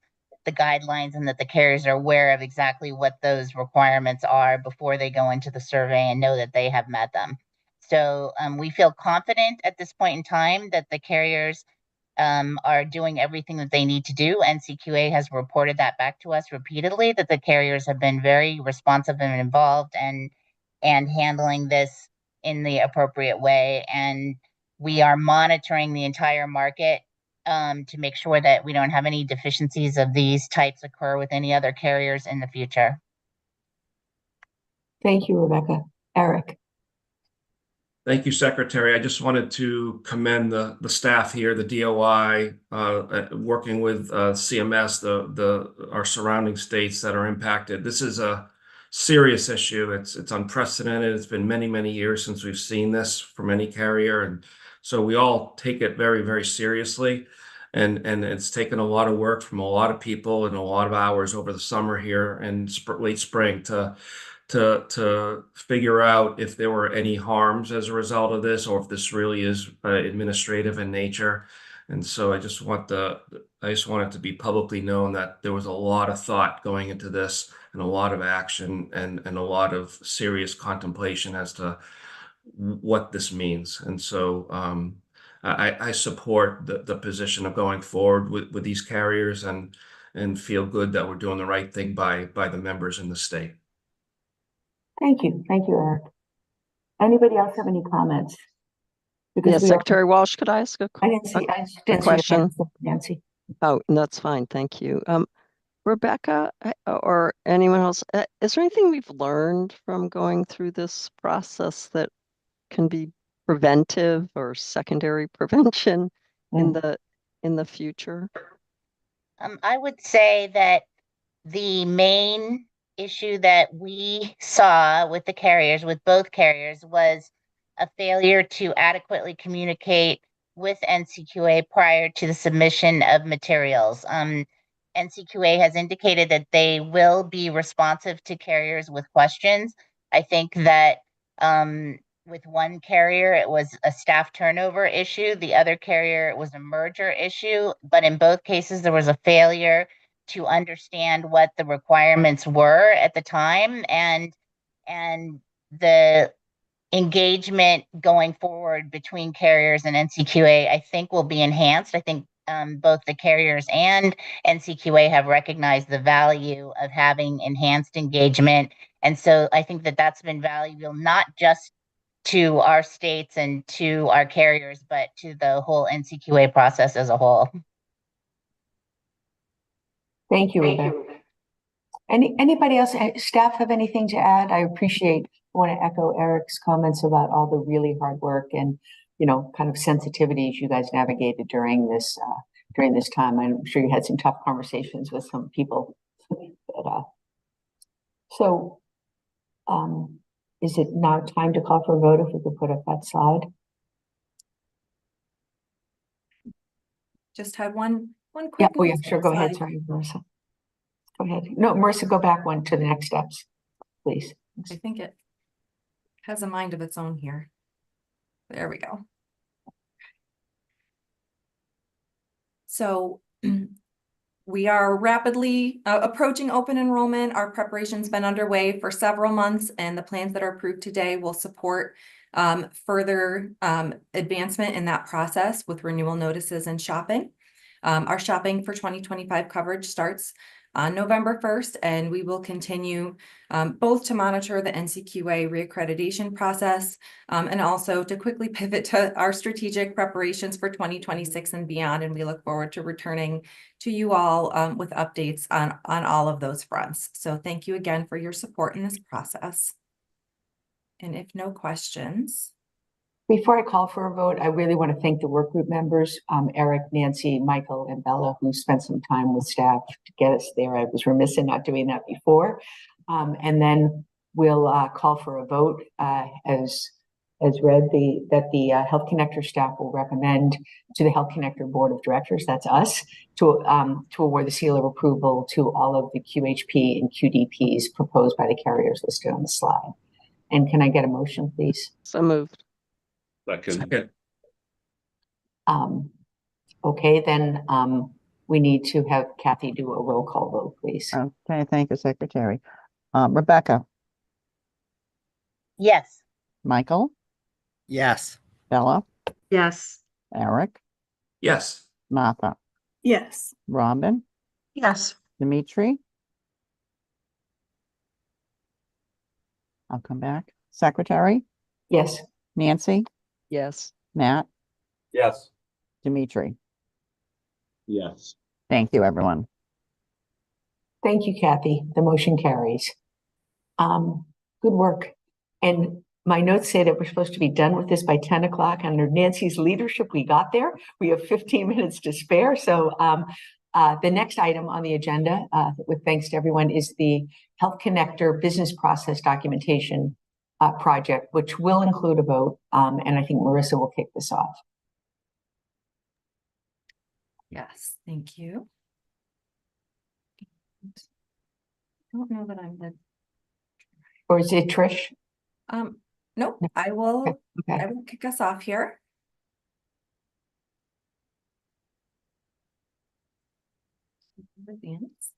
the guidelines and that the carriers are aware of exactly what those requirements are before they go into the survey and know that they have met them. So we feel confident at this point in time that the carriers are doing everything that they need to do. NCQA has reported that back to us repeatedly, that the carriers have been very responsive and involved and handling this in the appropriate way. And we are monitoring the entire market to make sure that we don't have any deficiencies of these types occur with any other carriers in the future. Thank you, Rebecca. Eric. Thank you, Secretary. I just wanted to commend the staff here, the DOI, working with CMS, our surrounding states that are impacted. This is a serious issue. It's unprecedented. It's been many, many years since we've seen this from any carrier, and so we all take it very, very seriously. And it's taken a lot of work from a lot of people and a lot of hours over the summer here and late spring to figure out if there were any harms as a result of this, or if this really is administrative in nature. And so I just want it to be publicly known that there was a lot of thought going into this and a lot of action and a lot of serious contemplation as to what this means. And so I support the position of going forward with these carriers and feel good that we're doing the right thing by the members in the state. Thank you, Eric. Anybody else have any comments? Yes, Secretary Walsh, could I ask a I didn't see your question? hand, Nancy. Oh, that's fine. Thank you. Rebecca or anyone else, is there anything we've learned from going through this process that can be preventive or secondary prevention in the future? I would say that the main issue that we saw with the carriers, with both carriers, was a failure to adequately communicate with NCQA prior to the submission of materials. NCQA has indicated that they will be responsive to carriers with questions. I think that with one carrier, it was a staff turnover issue. The other carrier, it was a merger issue. But in both cases, there was a failure to understand what the requirements were at the time, and the engagement going forward between carriers and NCQA, I think, will be enhanced. I think both the carriers and NCQA have recognized the value of having enhanced engagement. And so I think that that's been valuable, not just to our states and to our carriers, but to the whole NCQA process as a whole. Thank you, Rebecca. Anybody else, staff, have anything to add? I want to echo Eric's comments about all the really hard work and, kind of sensitivities you guys navigated during this time. I'm sure you had some tough conversations with some people. So, is it now time to call for a vote if we could put up that slide? Just had one quick. Yeah, sure. Go ahead. Sorry, Marissa. Go ahead. No, Marissa, go back one to the next steps, please. I think it has a mind of its own here. There we go. So we are rapidly approaching open enrollment. Our preparation's been underway for several months, and the plans that are approved today will support further advancement in that process with renewal notices and shopping. Our shopping for 2025 coverage starts on November 1st, and we will continue both to monitor the NCQA reaccreditation process and also to quickly pivot to our strategic preparations for 2026 and beyond. And we look forward to returning to you all with updates on all of those fronts. So thank you again for your support in this process. And if no questions. Before I call for a vote, I really want to thank the work group members, Eric, Nancy, Michael, and Bella, who spent some time with staff to get us there. I was remiss in not doing that before. And then we'll call for a vote as read, that the Health Connector staff will recommend to the Health Connector Board of Directors, that's us, to award the seal of approval to all of the QHP and QDPs proposed by the carriers listed on the slide. And can I get a motion, please? So moved. Second. Okay, then we need to have Kathy do a roll call vote, please. Okay, thank you, Secretary. Rebecca, Yes. Michael, Yes. Bella, Yes. Eric, Yes. Martha, Yes. Robin, Yes. Dimitri. I'll come back. Secretary, Yes. Nancy, Yes. Matt, Yes. Dimitri. Yes. Thank you, everyone. Thank you, Kathy. The motion carries. Good work. And my notes say that we're supposed to be done with this by 10 o'clock. Under Nancy's leadership, we got there. We have 15 minutes to spare. So the next item on the agenda, with thanks to everyone, is the Health Connector business process documentation project, which will include a vote. And I think Marissa will kick this off. Yes, thank you. I don't know that I'm the. Or is it Trish? No, I will. Okay. I will kick us off here. Advance.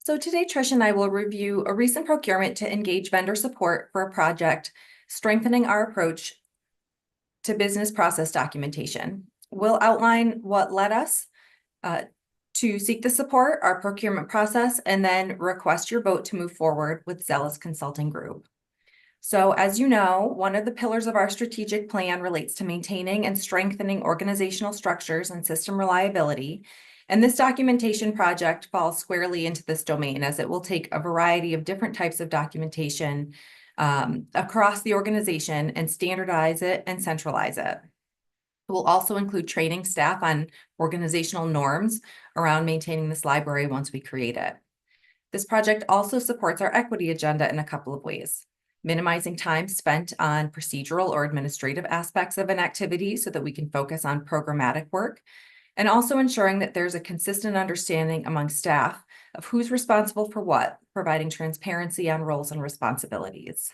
So today, Trish and I will review a recent procurement to engage vendor support for a project, strengthening our approach to business process documentation. We'll outline what led us to seek the support, our procurement process, and then request your vote to move forward with Zealous Consulting Group. So as you know, one of the pillars of our strategic plan relates to maintaining and strengthening organizational structures and system reliability. And this documentation project falls squarely into this domain, as it will take a variety of different types of documentation across the organization and standardize it and centralize it. It will also include training staff on organizational norms around maintaining this library once we create it. This project also supports our equity agenda in a couple of ways. Minimizing time spent on procedural or administrative aspects of an activity so that we can focus on programmatic work, and also ensuring that there's a consistent understanding among staff of who's responsible for what, providing transparency on roles and responsibilities.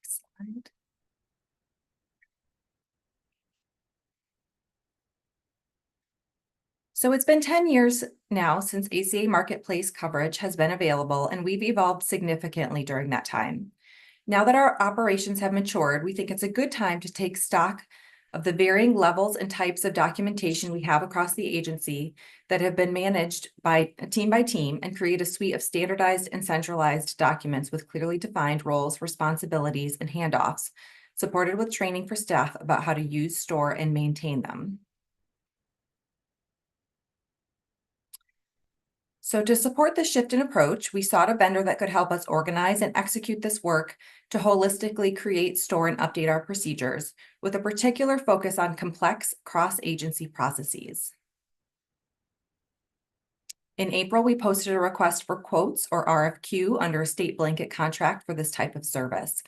Next slide. So it's been 10 years now since ACA Marketplace coverage has been available, and we've evolved significantly during that time. Now that our operations have matured, we think it's a good time to take stock of the varying levels and types of documentation we have across the agency that have been managed by team, and create a suite of standardized and centralized documents with clearly defined roles, responsibilities, and handoffs, supported with training for staff about how to use, store, and maintain them. So to support this shift in approach, we sought a vendor that could help us organize and execute this work to holistically create, store, and update our procedures, with a particular focus on complex cross-agency processes. In April, we posted a request for quotes, or RFQ, under a state blanket contract for this type of service.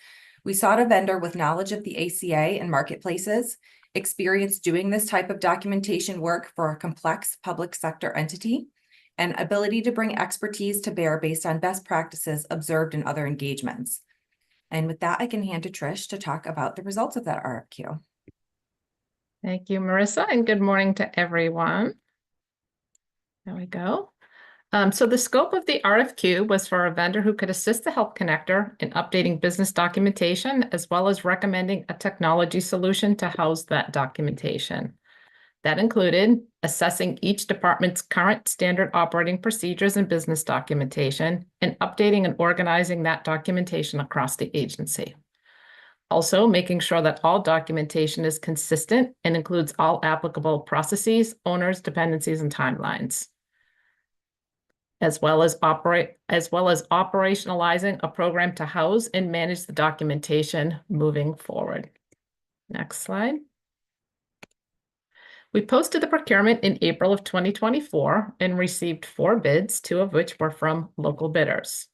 We sought a vendor with knowledge of the ACA and marketplaces, experience doing this type of documentation work for a complex public sector entity, and ability to bring expertise to bear based on best practices observed in other engagements. And with that, I can hand to Trish to talk about the results of that RFQ. Thank you, Marissa, and good morning to everyone. There we go. So the scope of the RFQ was for a vendor who could assist the Health Connector in updating business documentation, as well as recommending a technology solution to house that documentation. That included assessing each department's current standard operating procedures and business documentation, and updating and organizing that documentation across the agency. Also, making sure that all documentation is consistent and includes all applicable processes, owners, dependencies, and timelines, as well as operationalizing a program to house and manage the documentation moving forward. Next slide. We posted the procurement in April of 2024 and received 4 bids, 2 of which were from local bidders.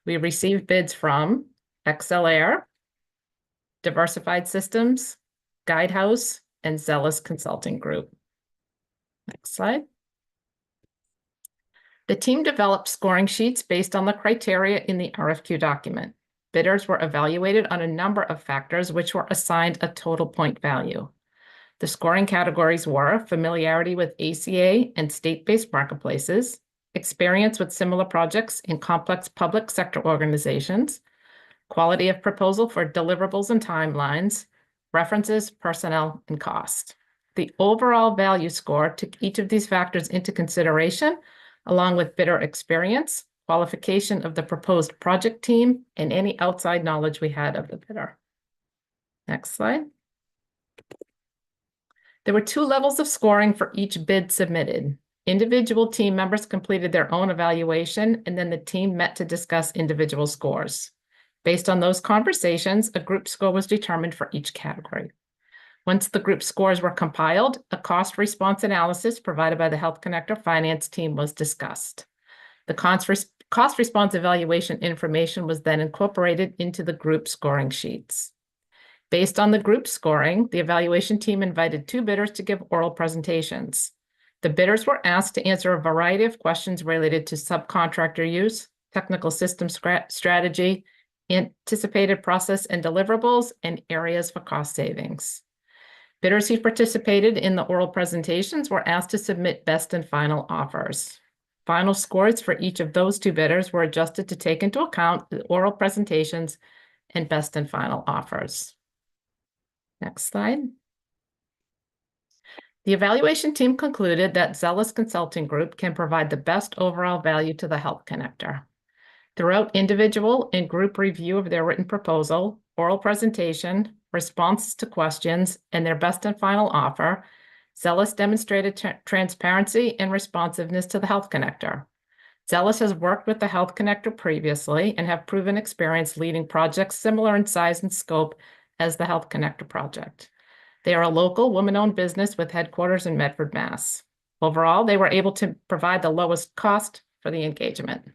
We received bids from XLAir, Diversified Systems, Guidehouse, and Zealous Consulting Group. Next slide. The team developed scoring sheets based on the criteria in the RFQ document. Bidders were evaluated on a number of factors, which were assigned a total point value. The scoring categories were familiarity with ACA and state-based marketplaces, experience with similar projects in complex public sector organizations, quality of proposal for deliverables and timelines, references, personnel, and cost. The overall value score took each of these factors into consideration, along with bidder experience, qualification of the proposed project team, and any outside knowledge we had of the bidder. Next slide. There were 2 levels of scoring for each bid submitted. Individual team members completed their own evaluation, and then the team met to discuss individual scores. Based on those conversations, a group score was determined for each category. Once the group scores were compiled, a cost response analysis provided by the Health Connector finance team was discussed. The cost response evaluation information was then incorporated into the group scoring sheets. Based on the group scoring, the evaluation team invited 2 bidders to give oral presentations. The bidders were asked to answer a variety of questions related to subcontractor use, technical system strategy, anticipated process and deliverables, and areas for cost savings. Bidders who participated in the oral presentations were asked to submit best and final offers. Final scores for each of those two bidders were adjusted to take into account the oral presentations and best and final offers. Next slide. The evaluation team concluded that Zealous Consulting Group can provide the best overall value to the Health Connector. Throughout individual and group review of their written proposal, oral presentation, responses to questions, and their best and final offer, Zealous demonstrated transparency and responsiveness to the Health Connector. Zealous has worked with the Health Connector previously and have proven experience leading projects similar in size and scope as the Health Connector project. They are a local woman-owned business with headquarters in Medford, Mass. Overall, they were able to provide the lowest cost for the engagement.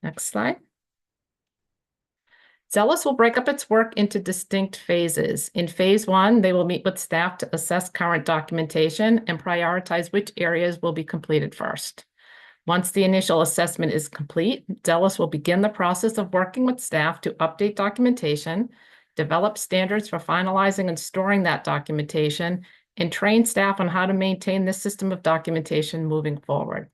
Next slide. Zealous will break up its work into distinct phases. In phase 1, they will meet with staff to assess current documentation and prioritize which areas will be completed first. Once the initial assessment is complete, Zealous will begin the process of working with staff to update documentation, develop standards for finalizing and storing that documentation, and train staff on how to maintain this system of documentation moving forward.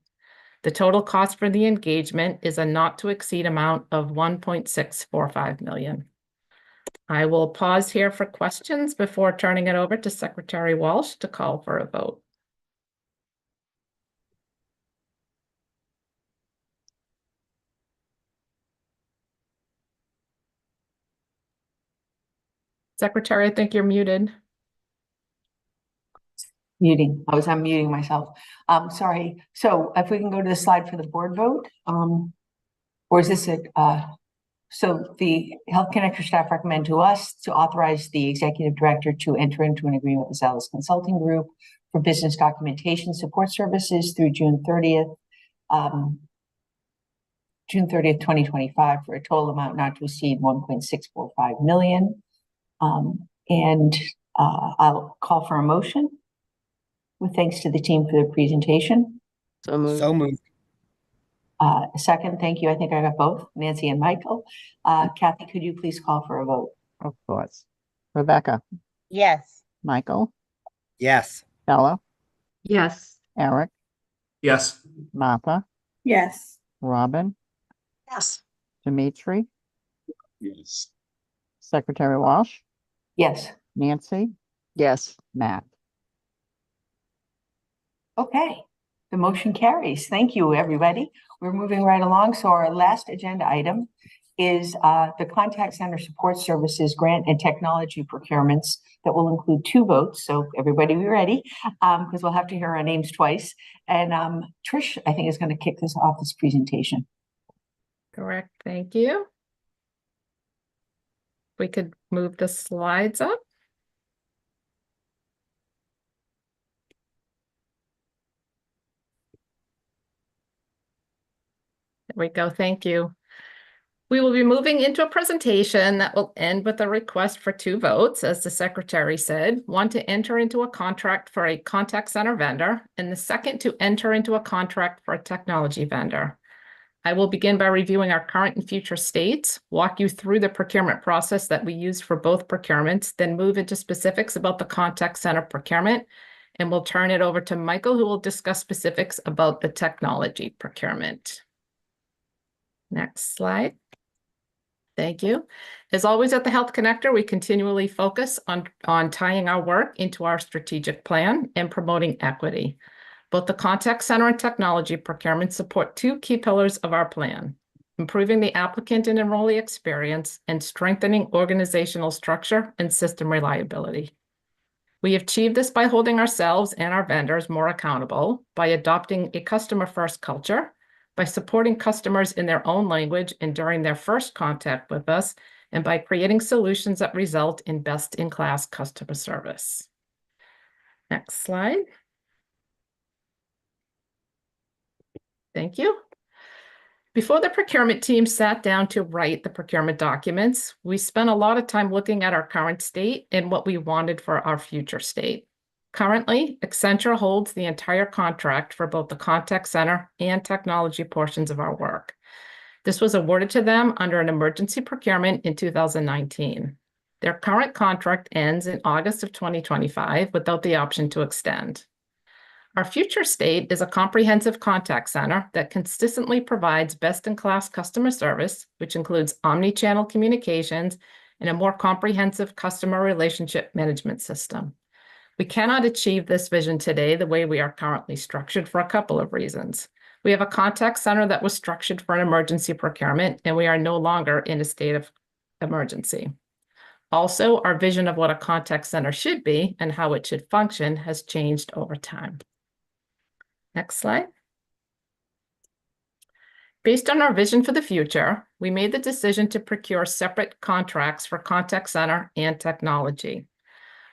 The total cost for the engagement is a not to exceed amount of $1.645 million. I will pause here for questions before turning it over to Secretary Walsh to call for a vote. Secretary, I think you're muted. Muting. I was unmuting myself. Sorry. So if we can go to the slide for the board vote, or is this so the Health Connector staff recommend to us to authorize the executive director to enter into an agreement with Zealous Consulting Group for business documentation support services through June 30th, 2025 for a total amount not to exceed $1.645 million. I'll call for a motion with thanks to the team for the presentation. So moved. So moved. Second, thank you. I think I got both, Nancy and Michael. Kathy, could you please call for a vote? Of course. Rebecca, Yes. Michael, Yes. Bella, Yes. Eric, Yes. Martha, Yes. Robin, Yes. Dimitri, Yes. Secretary Walsh, Yes. Nancy, Yes. Matt. Okay, the motion carries. Thank you, everybody. We're moving right along. So our last agenda item is the contact center support services grant and technology procurements that will include 2 votes. So everybody be ready, because we'll have to hear our names twice. And Trish, I think, is going to kick this off, this presentation. Correct. Thank you. We could move the slides up. There we go. Thank you. We will be moving into a presentation that will end with a request for 2 votes, as the secretary said. One to enter into a contract for a contact center vendor, and the second to enter into a contract for a technology vendor. I will begin by reviewing our current and future states, walk you through the procurement process that we use for both procurements, then move into specifics about the contact center procurement, and we'll turn it over to Michael, who will discuss specifics about the technology procurement. Next slide. Thank you. As always at the Health Connector, we continually focus on tying our work into our strategic plan and promoting equity. Both the contact center and technology procurement support 2 key pillars of our plan: improving the applicant and enrollee experience and strengthening organizational structure and system reliability. We achieve this by holding ourselves and our vendors more accountable, by adopting a customer-first culture, by supporting customers in their own language and during their first contact with us, and by creating solutions that result in best-in-class customer service. Next slide. Thank you. Before the procurement team sat down to write the procurement documents, we spent a lot of time looking at our current state and what we wanted for our future state. Currently, Accenture holds the entire contract for both the contact center and technology portions of our work. This was awarded to them under an emergency procurement in 2019. Their current contract ends in August of 2025 without the option to extend. Our future state is a comprehensive contact center that consistently provides best-in-class customer service, which includes omni-channel communications and a more comprehensive customer relationship management system. We cannot achieve this vision today the way we are currently structured for a couple of reasons. We have a contact center that was structured for an emergency procurement, and we are no longer in a state of emergency. Also, our vision of what a contact center should be and how it should function has changed over time. Next slide. Based on our vision for the future, we made the decision to procure separate contracts for contact center and technology.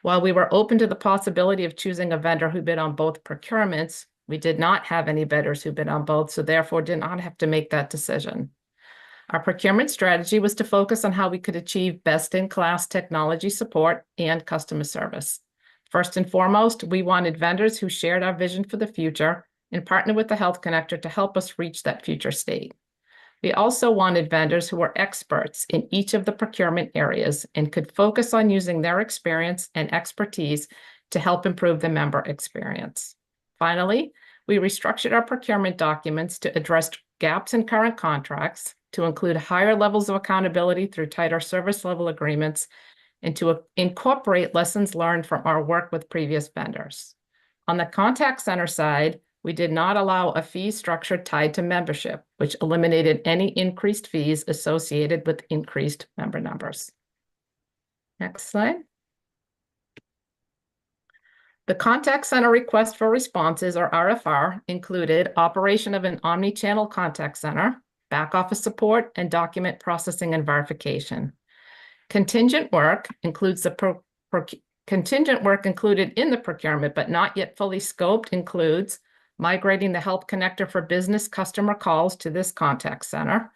While we were open to the possibility of choosing a vendor who bid on both procurements, we did not have any bidders who bid on both, so therefore did not have to make that decision. Our procurement strategy was to focus on how we could achieve best-in-class technology support and customer service. First and foremost, we wanted vendors who shared our vision for the future and partnered with the Health Connector to help us reach that future state. We also wanted vendors who were experts in each of the procurement areas and could focus on using their experience and expertise to help improve the member experience. Finally, we restructured our procurement documents to address gaps in current contracts, to include higher levels of accountability through tighter service level agreements, and to incorporate lessons learned from our work with previous vendors. On the contact center side, we did not allow a fee structure tied to membership, which eliminated any increased fees associated with increased member numbers. Next slide. The contact center request for responses, or RFR, included operation of an omni-channel contact center, back office support, and document processing and verification. Contingent work includes contingent work included in the procurement, but not yet fully scoped, includes migrating the Health Connector for business customer calls to this contact center,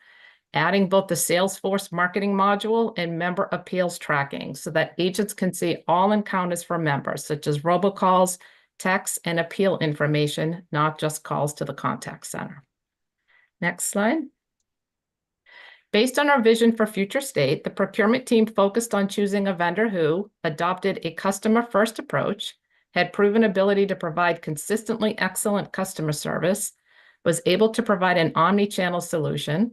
adding both the Salesforce marketing module and member appeals tracking so that agents can see all encounters for members, such as robocalls, texts, and appeal information, not just calls to the contact center. Next slide. Based on our vision for future state, the procurement team focused on choosing a vendor who adopted a customer-first approach, had proven ability to provide consistently excellent customer service, was able to provide an omni-channel solution,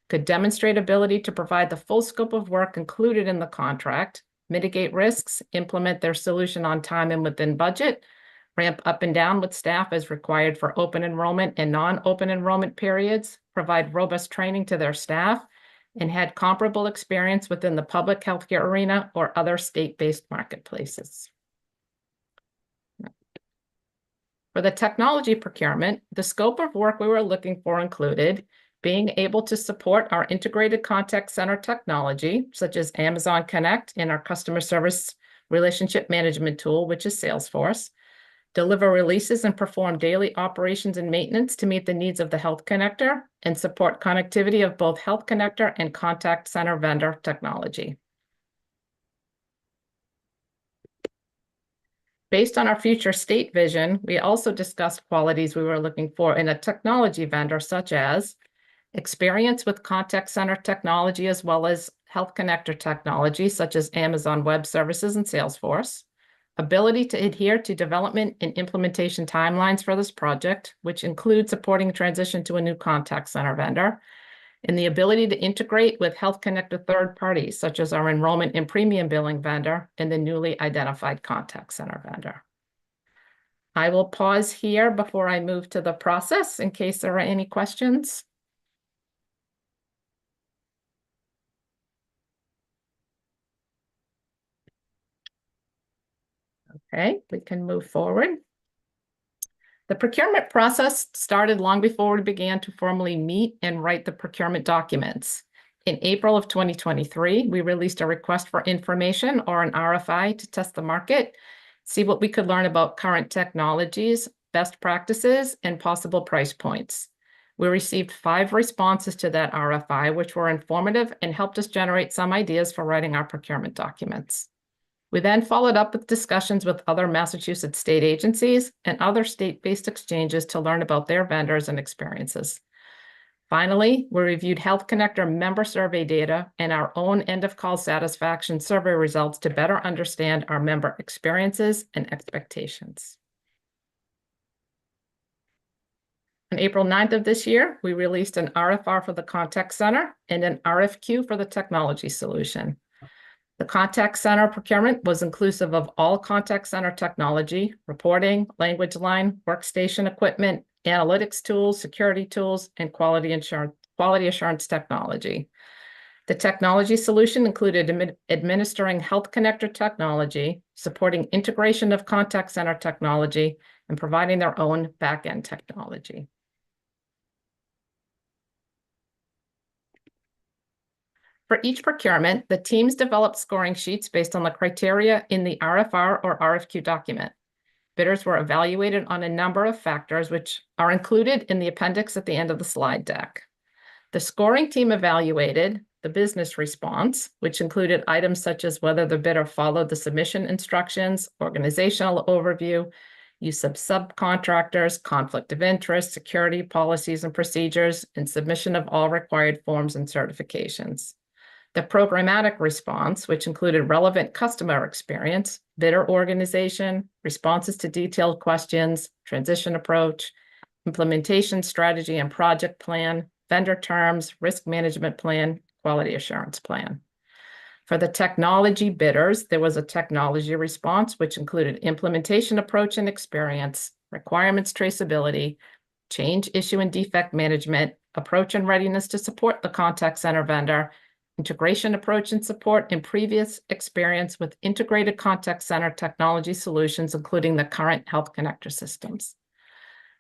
could demonstrate ability to provide the full scope of work included in the contract, mitigate risks, implement their solution on time and within budget, ramp up and down with staff as required for open enrollment and non-open enrollment periods, provide robust training to their staff, and had comparable experience within the public healthcare arena or other state-based marketplaces. For the technology procurement, the scope of work we were looking for included being able to support our integrated contact center technology, such as Amazon Connect and our customer service relationship management tool, which is Salesforce, deliver releases and perform daily operations and maintenance to meet the needs of the Health Connector, and support connectivity of both Health Connector and contact center vendor technology. Based on our future state vision, we also discussed qualities we were looking for in a technology vendor, such as experience with contact center technology as well as Health Connector technology, such as Amazon Web Services and Salesforce, ability to adhere to development and implementation timelines for this project, which include supporting transition to a new contact center vendor, and the ability to integrate with Health Connector third parties, such as our enrollment and premium billing vendor and the newly identified contact center vendor. I will pause here before I move to the process in case there are any questions. Okay, we can move forward. The procurement process started long before we began to formally meet and write the procurement documents. In April of 2023, we released a request for information, or an RFI, to test the market, see what we could learn about current technologies, best practices, and possible price points. We received 5 responses to that RFI, which were informative and helped us generate some ideas for writing our procurement documents. We then followed up with discussions with other Massachusetts state agencies and other state-based exchanges to learn about their vendors and experiences. Finally, we reviewed Health Connector member survey data and our own end-of-call satisfaction survey results to better understand our member experiences and expectations. On April 9th of this year, we released an RFR for the contact center and an RFQ for the technology solution. The contact center procurement was inclusive of all contact center technology, reporting, language line, workstation equipment, analytics tools, security tools, and quality assurance technology. The technology solution included administering Health Connector technology, supporting integration of contact center technology, and providing their own back-end technology. For each procurement, the teams developed scoring sheets based on the criteria in the RFR or RFQ document. Bidders were evaluated on a number of factors, which are included in the appendix at the end of the slide deck. The scoring team evaluated the business response, which included items such as whether the bidder followed the submission instructions, organizational overview, use of subcontractors, conflict of interest, security policies and procedures, and submission of all required forms and certifications. The programmatic response, which included relevant customer experience, bidder organization, responses to detailed questions, transition approach, implementation strategy and project plan, vendor terms, risk management plan, quality assurance plan. For the technology bidders, there was a technology response, which included implementation approach and experience, requirements traceability, change issue and defect management, approach and readiness to support the contact center vendor, integration approach and support, and previous experience with integrated contact center technology solutions, including the current Health Connector systems.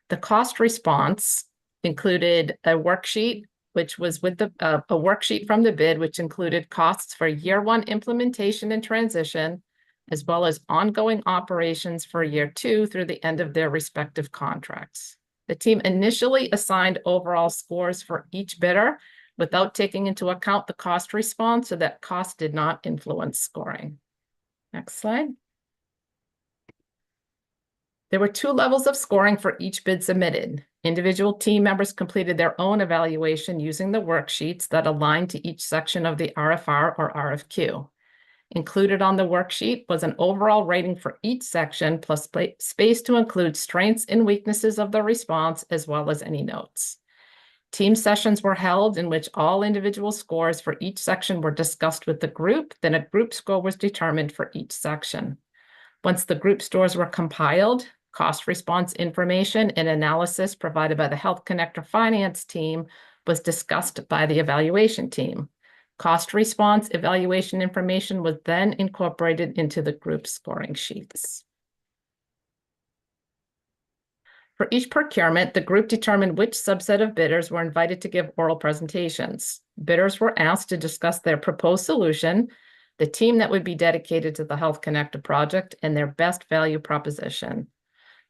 The cost response included a worksheet, which was with a worksheet from the bid, which included costs for year one implementation and transition, as well as ongoing operations for year two through the end of their respective contracts. The team initially assigned overall scores for each bidder without taking into account the cost response, so that cost did not influence scoring. Next slide. There were 2 levels of scoring for each bid submitted. Individual team members completed their own evaluation using the worksheets that aligned to each section of the RFR or RFQ. Included on the worksheet was an overall rating for each section, plus space to include strengths and weaknesses of the response, as well as any notes. Team sessions were held in which all individual scores for each section were discussed with the group. Then a group score was determined for each section. Once the group scores were compiled, cost response information and analysis provided by the Health Connector finance team was discussed by the evaluation team. Cost response evaluation information was then incorporated into the group scoring sheets. For each procurement, the group determined which subset of bidders were invited to give oral presentations. Bidders were asked to discuss their proposed solution, the team that would be dedicated to the Health Connector project, and their best value proposition.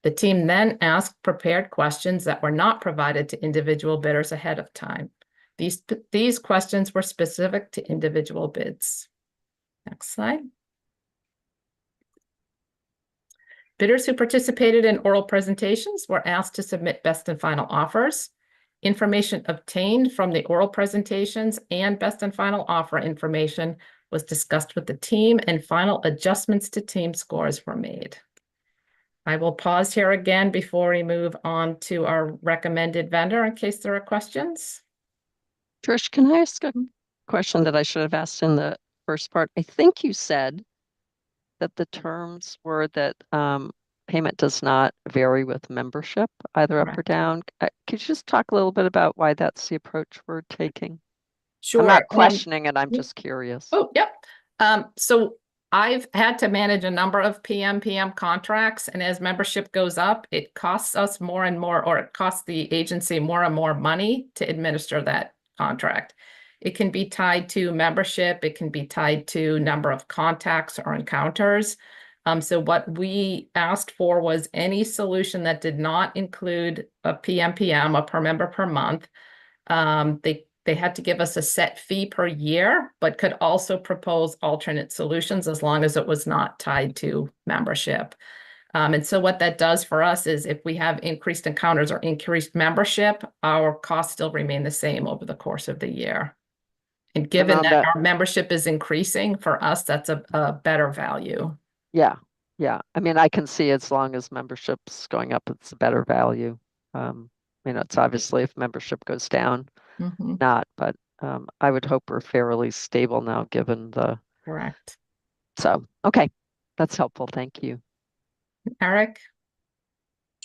The team then asked prepared questions that were not provided to individual bidders ahead of time. These questions were specific to individual bids. Next slide. Bidders who participated in oral presentations were asked to submit best and final offers. Information obtained from the oral presentations and best and final offer information was discussed with the team, and final adjustments to team scores were made. I will pause here again before we move on to our recommended vendor in case there are questions. Trish, can I ask a question that I should have asked in the first part? I think you said that the terms were that payment does not vary with membership, either up or down. Could you just talk a little bit about why that's the approach we're taking? Sure. I'm not questioning it, I'm just curious. Oh, yep. So I've had to manage a number of PM contracts, and as membership goes up, it costs us more and more, or it costs the agency more and more money to administer that contract. It can be tied to membership. It can be tied to number of contacts or encounters. So what we asked for was any solution that did not include a PM, a per member per month. They had to give us a set fee per year, but could also propose alternate solutions as long as it was not tied to membership. And so what that does for us is if we have increased encounters or increased membership, our costs still remain the same over the course of the year. And given on that that- our membership is increasing, for us, that's a better value. Yeah, yeah. I mean, I can see as long as membership's going up, it's a better value. It's obviously if membership goes down, Mhm. not, but I would hope we're fairly stable now, given the. Correct. So, okay, that's helpful. Thank you. Eric?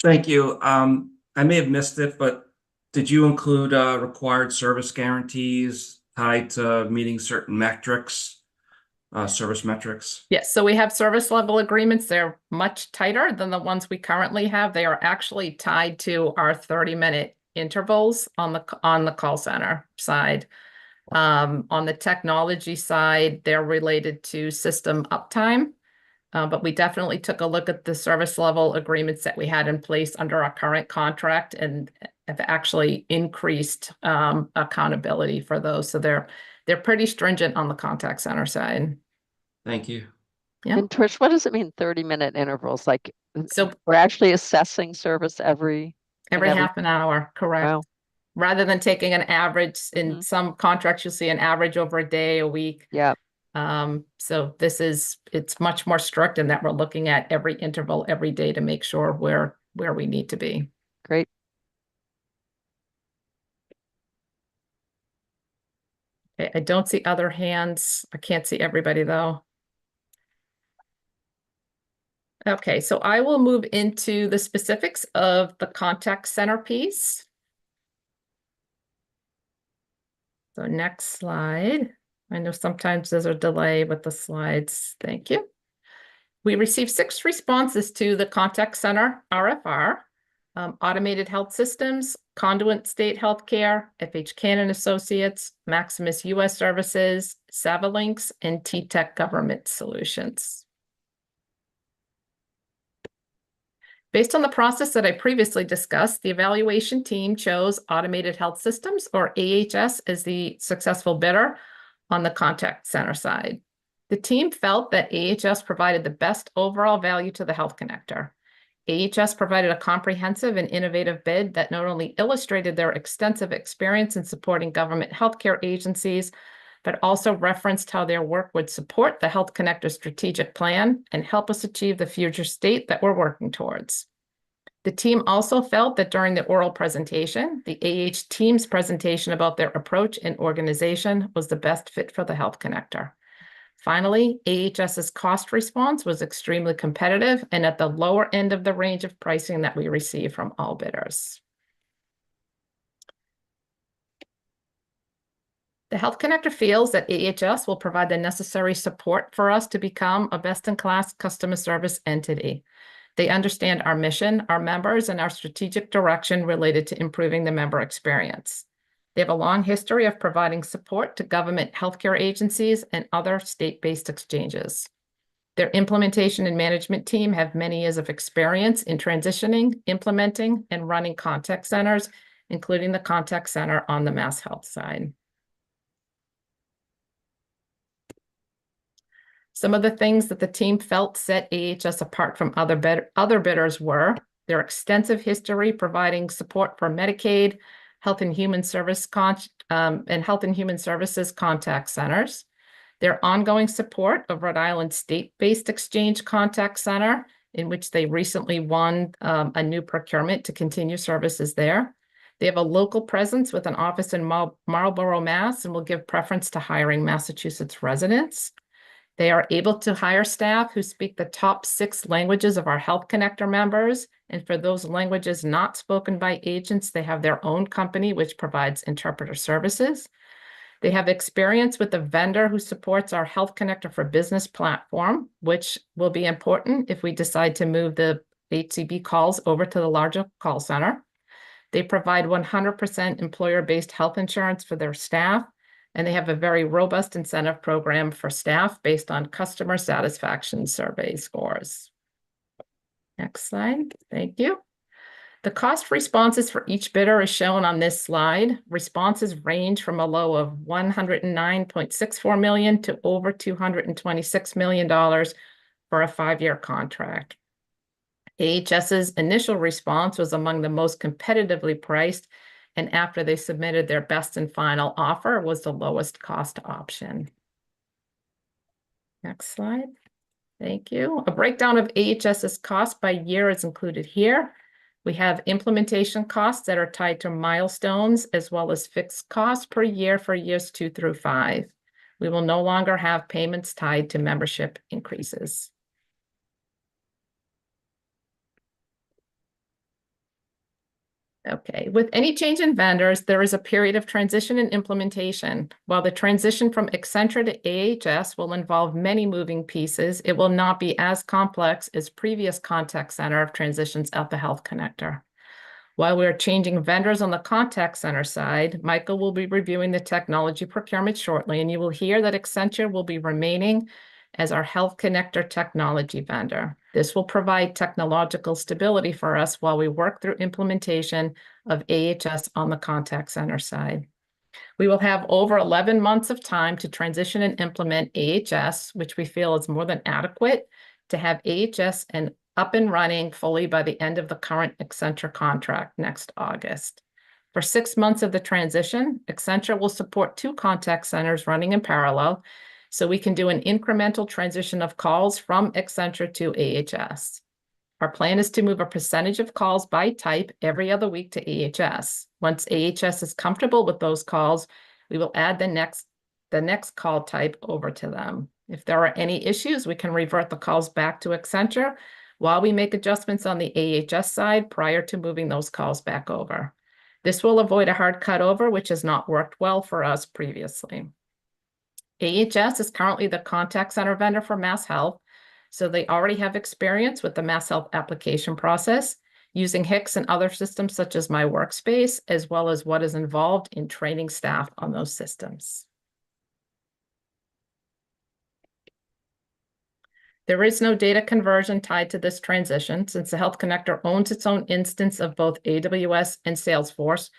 Thank you. I may have missed it, but did you include required service guarantees tied to meeting certain metrics, service metrics? Yes, so we have service level agreements. They're much tighter than the ones we currently have. They are actually tied to our 30-minute intervals on the call center side. On the technology side, they're related to system uptime. But we definitely took a look at the service level agreements that we had in place under our current contract and have actually increased accountability for those. So they're pretty stringent on the contact center side. Thank you. Yeah. And Trish, what does it mean 30-minute intervals? Like, So we're actually assessing service every half an hour, correct. Wow. Rather than taking an average, in some contracts, you'll see an average over a day, a week. Yeah. So it's much more strict in that we're looking at every interval every day to make sure we're where we need to be. Great. Okay, I don't see other hands. I can't see everybody though. Okay, so I will move into the specifics of the contact center piece. So next slide. I know sometimes there's a delay with the slides. Thank you. We received 6 responses to the contact center RFR, Automated Health Systems, Conduit State Healthcare, FH Cannon Associates, Maximus US Services, Savalinks, and T-Tech Government Solutions. Based on the process that I previously discussed, the evaluation team chose Automated Health Systems, or AHS, as the successful bidder on the contact center side. The team felt that AHS provided the best overall value to the Health Connector. AHS provided a comprehensive and innovative bid that not only illustrated their extensive experience in supporting government healthcare agencies, but also referenced how their work would support the Health Connector strategic plan and help us achieve the future state that we're working towards. The team also felt that during the oral presentation, the AH team's presentation about their approach and organization was the best fit for the Health Connector. Finally, AHS's cost response was extremely competitive and at the lower end of the range of pricing that we received from all bidders. The Health Connector feels that AHS will provide the necessary support for us to become a best-in-class customer service entity. They understand our mission, our members, and our strategic direction related to improving the member experience. They have a long history of providing support to government healthcare agencies and other state-based exchanges. Their implementation and management team have many years of experience in transitioning, implementing, and running contact centers, including the contact center on the Mass Health side. Some of the things that the team felt set AHS apart from other bidders were their extensive history providing support for Medicaid, Health and Human Services contact centers, their ongoing support of Rhode Island state-based exchange contact center, in which they recently won a new procurement to continue services there. They have a local presence with an office in Marlborough, Mass, and will give preference to hiring Massachusetts residents. They are able to hire staff who speak the top 6 languages of our Health Connector members. And for those languages not spoken by agents, they have their own company, which provides interpreter services. They have experience with a vendor who supports our Health Connector for Business platform, which will be important if we decide to move the HCB calls over to the larger call center. They provide 100% employer-based health insurance for their staff. And they have a very robust incentive program for staff based on customer satisfaction survey scores. Next slide. Thank you. The cost responses for each bidder is shown on this slide. Responses range from a low of $109.64 million to over $226 million for a 5-year contract. AHS's initial response was among the most competitively priced, and after they submitted their best and final offer was the lowest cost option. Next slide. Thank you. A breakdown of AHS's costs by year is included here. We have implementation costs that are tied to milestones, as well as fixed costs per year for years 2 through 5. We will no longer have payments tied to membership increases. Okay, with any change in vendors, there is a period of transition and implementation. While the transition from Accenture to AHS will involve many moving pieces, it will not be as complex as previous contact center transitions at the Health Connector. While we're changing vendors on the contact center side, Michael will be reviewing the technology procurement shortly, and you will hear that Accenture will be remaining as our Health Connector technology vendor. This will provide technological stability for us while we work through implementation of AHS on the contact center side. We will have over 11 months of time to transition and implement AHS, which we feel is more than adequate to have AHS and up and running fully by the end of the current Accenture contract next August. For 6 months of the transition, Accenture will support 2 contact centers running in parallel, so we can do an incremental transition of calls from Accenture to AHS. Our plan is to move a percentage of calls by type every other week to AHS. Once AHS is comfortable with those calls, we will add the next call type over to them. If there are any issues, we can revert the calls back to Accenture while we make adjustments on the AHS side prior to moving those calls back over. This will avoid a hard cutover, which has not worked well for us previously. AHS is currently the contact center vendor for Mass Health, so they already have experience with the Mass Health application process, using HICS and other systems such as My Workspace, as well as what is involved in training staff on those systems. There is no data conversion tied to this transition, since the Health Connector owns its own instance of both AWS and Salesforce,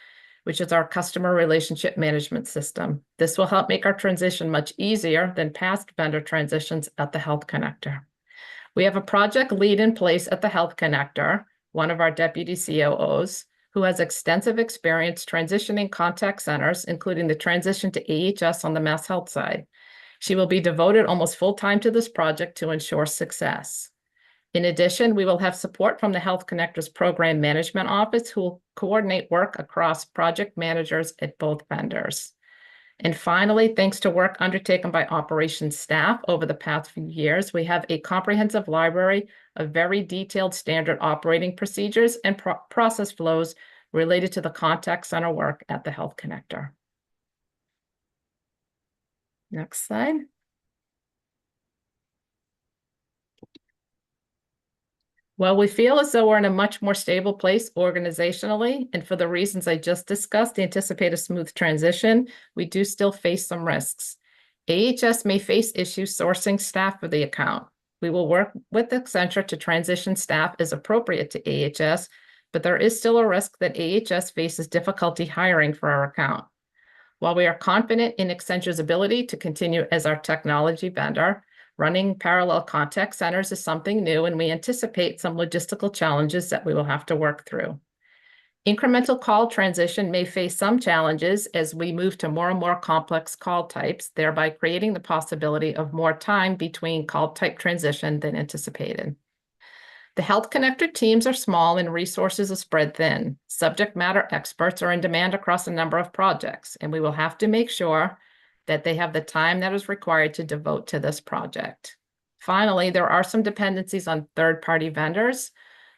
which is our customer relationship management system. This will help make our transition much easier than past vendor transitions at the Health Connector. We have a project lead in place at the Health Connector, one of our deputy COOs, who has extensive experience transitioning contact centers, including the transition to AHS on the Mass Health side. She will be devoted almost full-time to this project to ensure success. In addition, we will have support from the Health Connector's Program Management Office, who will coordinate work across project managers at both vendors. And finally, thanks to work undertaken by operations staff over the past few years, we have a comprehensive library of very detailed standard operating procedures and process flows related to the contact center work at the Health Connector. Next slide. Well, we feel as though we're in a much more stable place organizationally, and for the reasons I just discussed, anticipate a smooth transition, we do still face some risks. AHS may face issues sourcing staff for the account. We will work with Accenture to transition staff as appropriate to AHS, but there is still a risk that AHS faces difficulty hiring for our account. While we are confident in Accenture's ability to continue as our technology vendor, running parallel contact centers is something new, and we anticipate some logistical challenges that we will have to work through. Incremental call transition may face some challenges as we move to more and more complex call types, thereby creating the possibility of more time between call type transition than anticipated. The Health Connector teams are small and resources are spread thin. Subject matter experts are in demand across a number of projects, and we will have to make sure that they have the time that is required to devote to this project. Finally, there are some dependencies on third-party vendors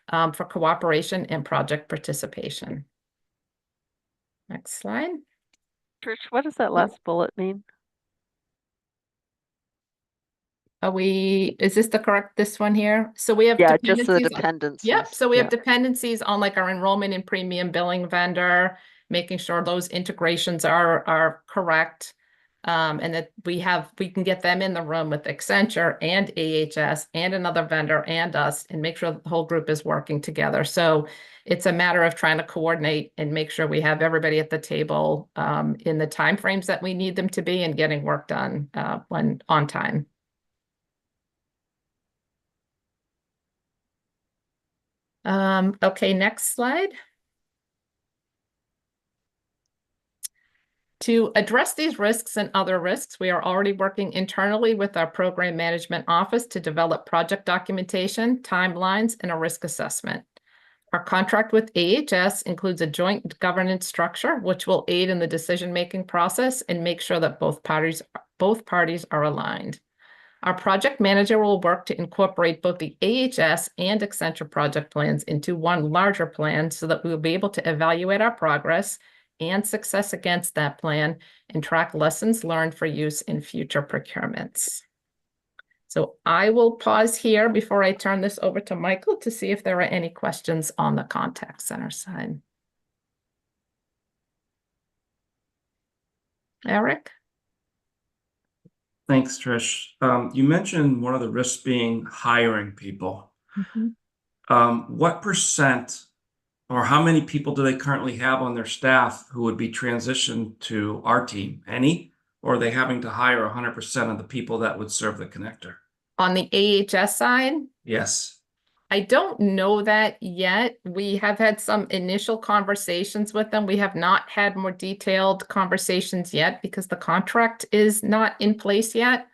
for cooperation and project participation. Next slide. Trish, what does that last bullet mean? Is this the correct, this one here? So we have just the dependencies. dependencies. Yep, so we have dependencies on like our enrollment and premium billing vendor, making sure those integrations are correct. And that we can get them in the room with Accenture and AHS and another vendor and us and make sure the whole group is working together. So it's a matter of trying to coordinate and make sure we have everybody at the table in the timeframes that we need them to be and getting work done when on time. Okay, next slide. To address these risks and other risks, we are already working internally with our program management office to develop project documentation, timelines, and a risk assessment. Our contract with AHS includes a joint governance structure, which will aid in the decision-making process and make sure that both parties are aligned. Our project manager will work to incorporate both the AHS and Accenture project plans into one larger plan so that we will be able to evaluate our progress and success against that plan and track lessons learned for use in future procurements. So I will pause here before I turn this over to Michael to see if there are any questions on the contact center side. Eric? Thanks, Trish. You mentioned one of the risks being hiring people. What percent or how many people do they currently have on their staff who would be transitioned to our team? Any? Or are they having to hire 100% of the people that would serve the connector? On the AHS side? Yes. I don't know that yet. We have had some initial conversations with them. We have not had more detailed conversations yet because the contract is not in place yet.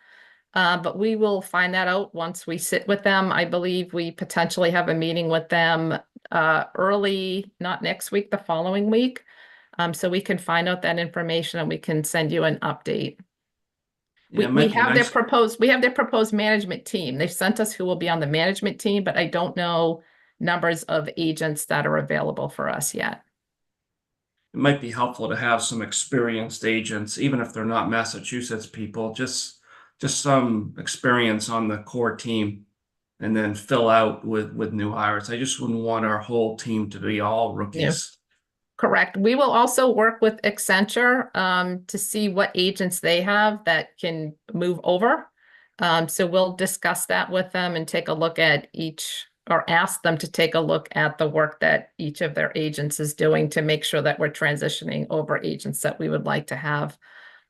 But we will find that out once we sit with them. I believe we potentially have a meeting with them early, not next week, the following week. So we can find out that information and we can send you an update. Yeah, We have their proposed management team. They've sent us who will be on the management team, but I don't know numbers of agents that are available for us yet. It might be helpful to have some experienced agents, even if they're not Massachusetts people, just some experience on the core team and then fill out with new hires. I just wouldn't want our whole team to be all rookies. Correct. We will also work with Accenture to see what agents they have that can move over. So we'll discuss that with them and take a look at each, or ask them to take a look at the work that each of their agents is doing to make sure that we're transitioning over agents that we would like to have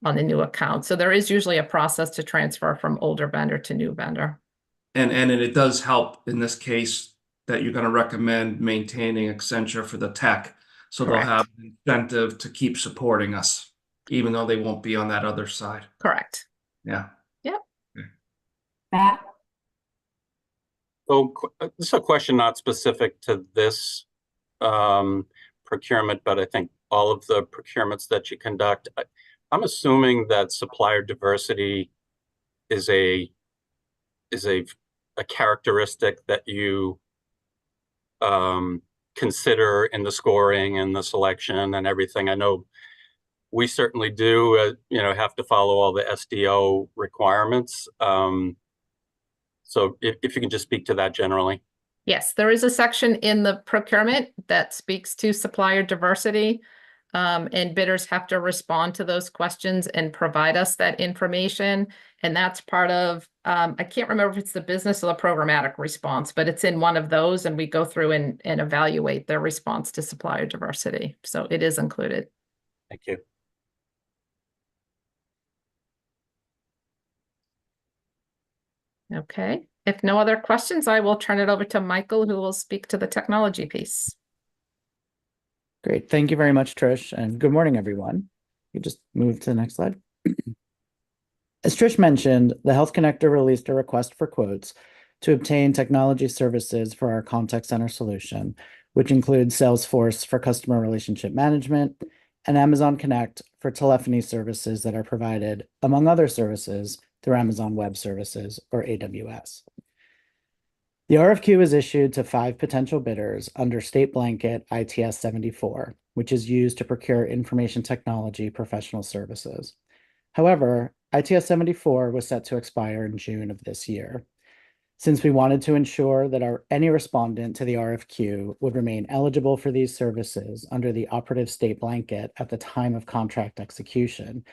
on the new account. So there is usually a process to transfer from older vendor to new vendor. And it does help in this case that you're going to recommend maintaining Accenture for the tech. So Correct. They'll have an incentive to keep supporting us, even though they won't be on that other side. Correct. Yeah. Yep. Matt? So this is a question not specific to this procurement, but I think all of the procurements that you conduct. I'm assuming that supplier diversity is a characteristic that you consider in the scoring and the selection and everything. I know we certainly do, have to follow all the SDO requirements. So if you can just speak to that generally. Yes, there is a section in the procurement that speaks to supplier diversity. And bidders have to respond to those questions and provide us that information. And that's part of, I can't remember if it's the business or the programmatic response, but it's in one of those, and we go through and evaluate their response to supplier diversity. So it is included. Thank you. Okay, if no other questions, I will turn it over to Michael, who will speak to the technology piece. Great. Thank you very much, Trish, and good morning, everyone. You just move to the next slide. As Trish mentioned, the Health Connector released a request for quotes to obtain technology services for our contact center solution, which includes Salesforce for customer relationship management and Amazon Connect for telephony services that are provided, among other services, through Amazon Web Services, or AWS. The RFQ was issued to 5 potential bidders under state blanket ITS 74, which is used to procure information technology professional services. However, ITS 74 was set to expire in June of this year. Since we wanted to ensure that any respondent to the RFQ would remain eligible for these services under the operative state blanket at the time of contract execution,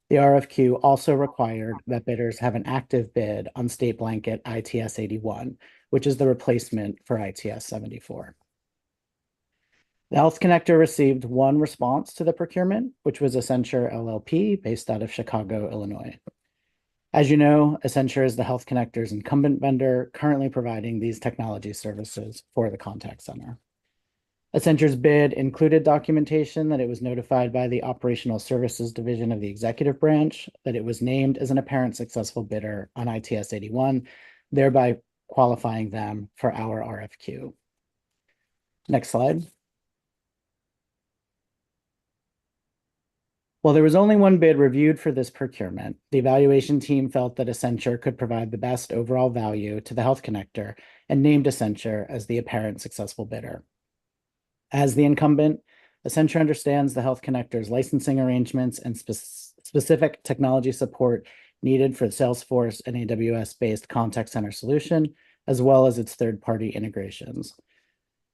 the RFQ also required that bidders have an active bid on state blanket ITS 81, which is the replacement for ITS 74. The Health Connector received one response to the procurement, which was Accenture LLP, based out of Chicago, Illinois. As you know, Accenture is the Health Connector's incumbent vendor currently providing these technology services for the contact center. Accenture's bid included documentation that it was notified by the Operational Services Division of the Executive Branch that it was named as an apparent successful bidder on ITS 81, thereby qualifying them for our RFQ. Next slide. While there was only one bid reviewed for this procurement, the evaluation team felt that Accenture could provide the best overall value to the Health Connector and named Accenture as the apparent successful bidder. As the incumbent, Accenture understands the Health Connector's licensing arrangements and specific technology support needed for the Salesforce and AWS-based contact center solution, as well as its third-party integrations.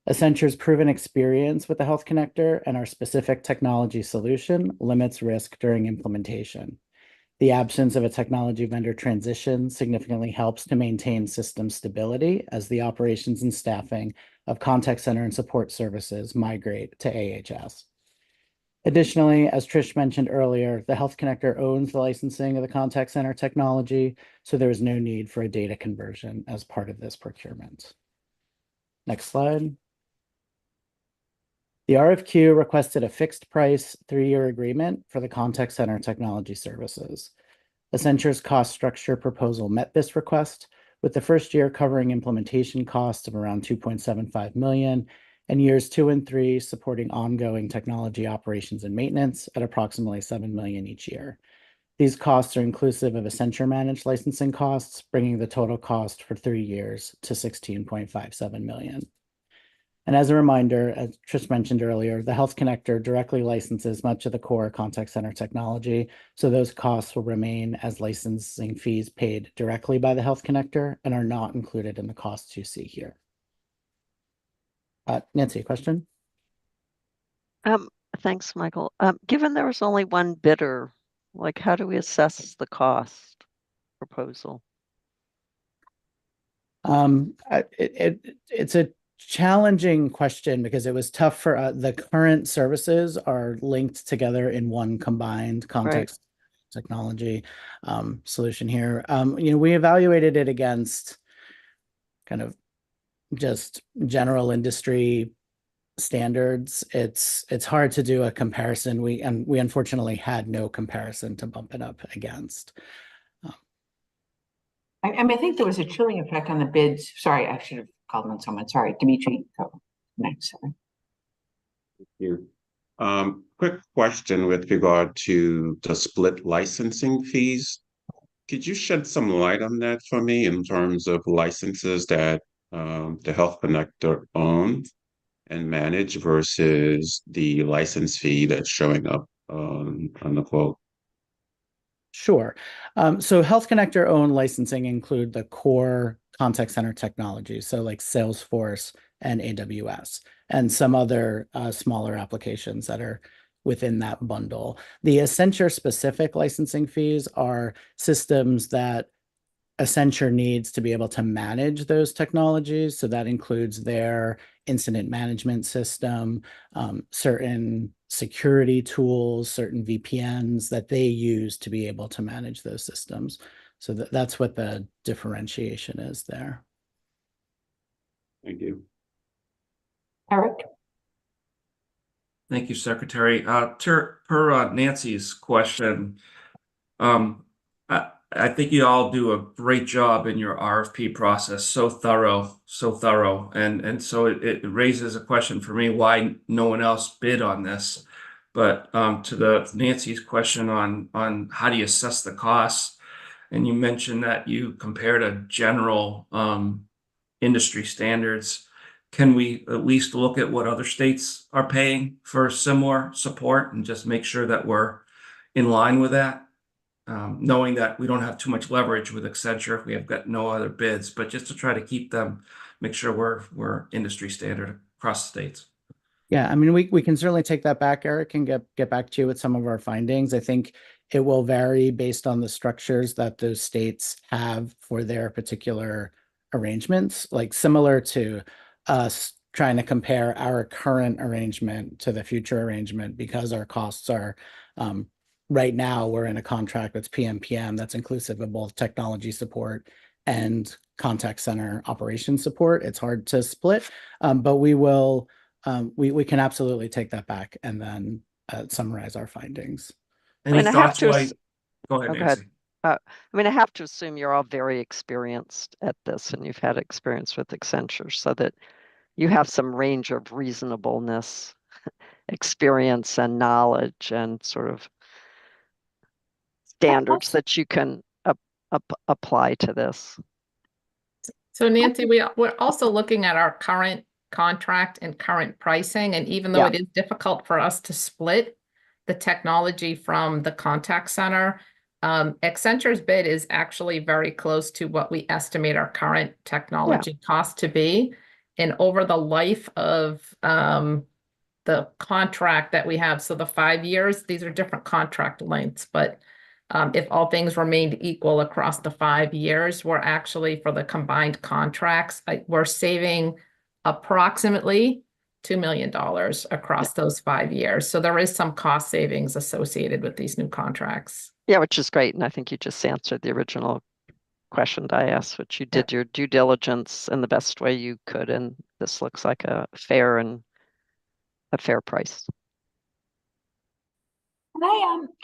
Accenture's proven experience with the Health Connector and our specific technology solution limits risk during implementation. The absence of a technology vendor transition significantly helps to maintain system stability as the operations and staffing of contact center and support services migrate to AHS. Additionally, as Trish mentioned earlier, the Health Connector owns the licensing of the contact center technology, so there is no need for a data conversion as part of this procurement. Next slide. The RFQ requested a fixed price 3-year agreement for the contact center technology services. Accenture's cost structure proposal met this request, with the first year covering implementation costs of around $2.75 million, and years 2 and 3 supporting ongoing technology operations and maintenance at approximately $7 million each year. These costs are inclusive of Accenture managed licensing costs, bringing the total cost for 3 years to $16.57 million. And as a reminder, as Trish mentioned earlier, the Health Connector directly licenses much of the core contact center technology, so those costs will remain as licensing fees paid directly by the Health Connector and are not included in the costs you see here. Nancy, a question? Thanks, Michael. Given there was only one bidder, like how do we assess the cost proposal? It's a challenging question because it was tough for the current services are linked together in one combined context technology solution here. We evaluated it against kind of just general industry standards. It's hard to do a comparison. We unfortunately had no comparison to bump it up against. I think there was a chilling effect on the bids. Sorry, I should have called on someone. Sorry, Dimitri, go next. Sorry. Thank you. Quick question with regard to the split licensing fees. Could you shed some light on that for me in terms of licenses that the Health Connector owns and manage versus the license fee that's showing up on the quote? Sure. So Health Connector owned licensing include the core contact center technology, so like Salesforce and AWS, and some other smaller applications that are within that bundle. The Accenture specific licensing fees are systems that Accenture needs to be able to manage those technologies. So that includes their incident management system, certain security tools, certain VPNs that they use to be able to manage those systems. So that's what the differentiation is there. Thank you. Eric? Thank you, Secretary. Per Nancy's question, I think you all do a great job in your RFP process. So thorough. And so it raises a question for me, why no one else bid on this? But to Nancy's question on how do you assess the costs? And you mentioned that you compared a general industry standards. Can we at least look at what other states are paying for similar support and just make sure that we're in line with that? Knowing that we don't have too much leverage with Accenture if we have got no other bids, but just to try to keep them, make sure we're industry standard across the states. Yeah, I mean, we can certainly take that back, Eric, and get back to you with some of our findings. I think it will vary based on the structures that those states have for their particular arrangements, like similar to us trying to compare our current arrangement to the future arrangement because our costs are right now we're in a contract that's PMPM that's inclusive of both technology support and contact center operations support. It's hard to split, but we will, we can absolutely take that back and then summarize our findings. Any And I have thoughts to why? ass- Go ahead, Oh, go ahead. Nancy. I mean, I have to assume you're all very experienced at this and you've had experience with Accenture so that you have some range of reasonableness, experience and knowledge and sort of standards that you can apply to this. So Nancy, we're also looking at our current contract and current pricing, and even though Yeah. it is difficult for us to split the technology from the contact center, Accenture's bid is actually very close to what we estimate our current technology cost to be. And over the life of the contract that we have, so the 5 years, these are different contract lengths, but if all things remained equal across the 5 years, we're actually, for the combined contracts, we're saving approximately $2 million across those 5 years. So there is some cost savings associated with these new contracts. Yeah, which is great. And I think you just answered the original question I asked, which you did your due diligence in the best way you could. And this looks like a fair price.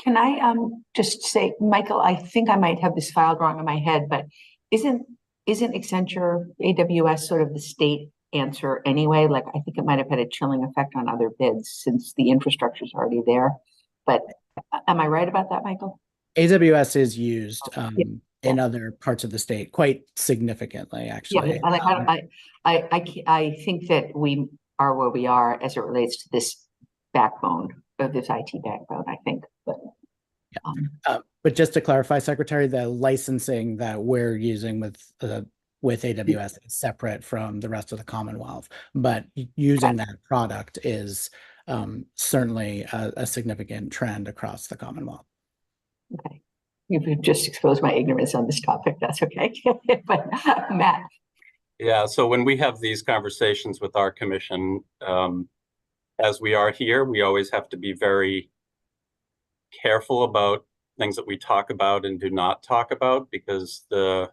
Can I just say, Michael, I think I might have this filed wrong in my head, but isn't Accenture AWS sort of the state answer anyway? Like, I think it might have had a chilling effect on other bids since the infrastructure is already there. But am I right about that, Michael? AWS is used in other parts of the state quite significantly, actually. I think that we are where we are as it relates to this backbone of this IT backbone, I think. But just to clarify, Secretary, the licensing that we're using with AWS is separate from the rest of the Commonwealth, but using that product is certainly a significant trend across the Commonwealth. Okay. You've just exposed my ignorance on this topic. That's okay. But Matt. Yeah, so when we have these conversations with our commission, as we are here, we always have to be very careful about things that we talk about and do not talk about, because the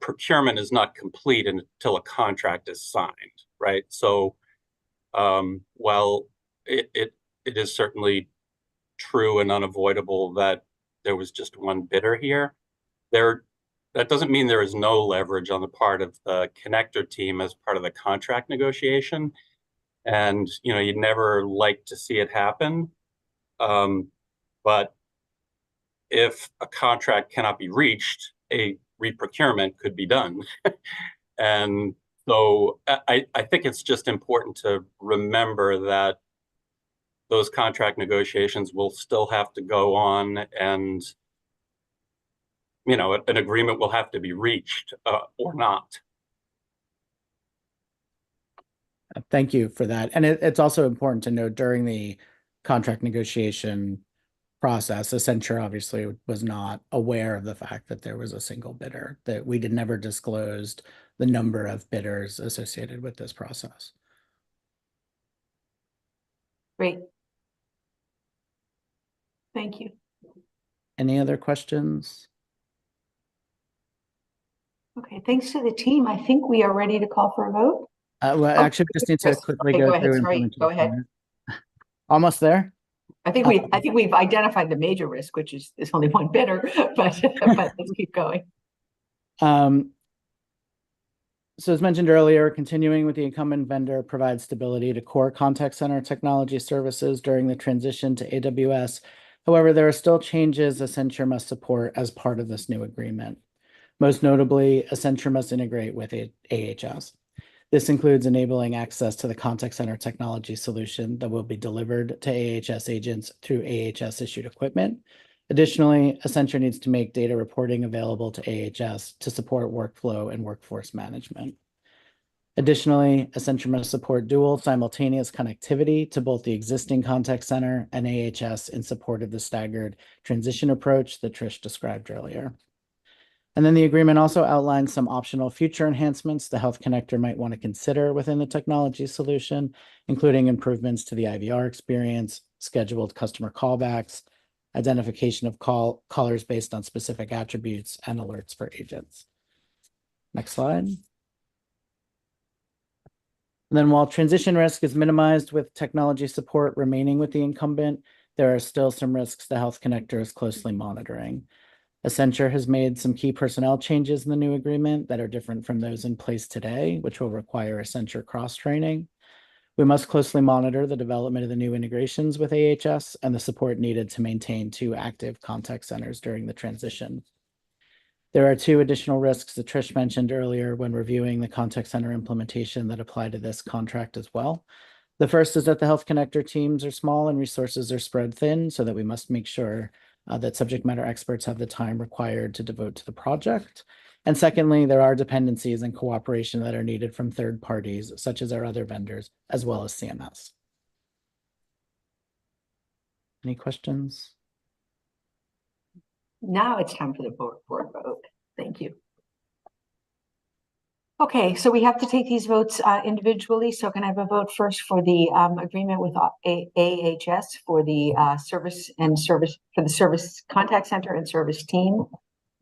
procurement is not complete until a contract is signed, right? So while it is certainly true and unavoidable that there was just one bidder here, that doesn't mean there is no leverage on the part of the connector team as part of the contract negotiation. And, you'd never like to see it happen. But if a contract cannot be reached, a reprocurement could be done. And so I think it's just important to remember that those contract negotiations will still have to go on, and an agreement will have to be reached or not. Thank you for that. And it's also important to note during the contract negotiation process, Accenture obviously was not aware of the fact that there was a single bidder, that we never disclosed the number of bidders associated with this process. Great. Thank you. Any other questions? Okay, thanks to the team. I think we are ready to call for a vote. Well, actually, we just need to quickly go ahead. through Sorry, go ahead. Almost there. I think we've identified the major risk, which is there's only one bidder, but let's keep going. So as mentioned earlier, continuing with the incumbent vendor provides stability to core contact center technology services during the transition to AWS. However, there are still changes Accenture must support as part of this new agreement. Most notably, Accenture must integrate with AHS. This includes enabling access to the contact center technology solution that will be delivered to AHS agents through AHS-issued equipment. Additionally, Accenture needs to make data reporting available to AHS to support workflow and workforce management. Additionally, Accenture must support dual simultaneous connectivity to both the existing contact center and AHS in support of the staggered transition approach that Trish described earlier. And then the agreement also outlines some optional future enhancements the Health Connector might want to consider within the technology solution, including improvements to the IVR experience, scheduled customer callbacks, identification of callers based on specific attributes, and alerts for agents. Next slide. And then while transition risk is minimized with technology support remaining with the incumbent, there are still some risks the Health Connector is closely monitoring. Accenture has made some key personnel changes in the new agreement that are different from those in place today, which will require Accenture cross-training. We must closely monitor the development of the new integrations with AHS and the support needed to maintain 2 active contact centers during the transition. There are 2 additional risks that Trish mentioned earlier when reviewing the contact center implementation that apply to this contract as well. The first is that the Health Connector teams are small and resources are spread thin, so that we must make sure that subject matter experts have the time required to devote to the project. And secondly, there are dependencies and cooperation that are needed from third parties, such as our other vendors, as well as CMS. Any questions? Now it's time for the board vote. Thank you. Okay, so we have to take these votes individually. So can I have a vote first for the agreement with AHS for the service contact center and service team,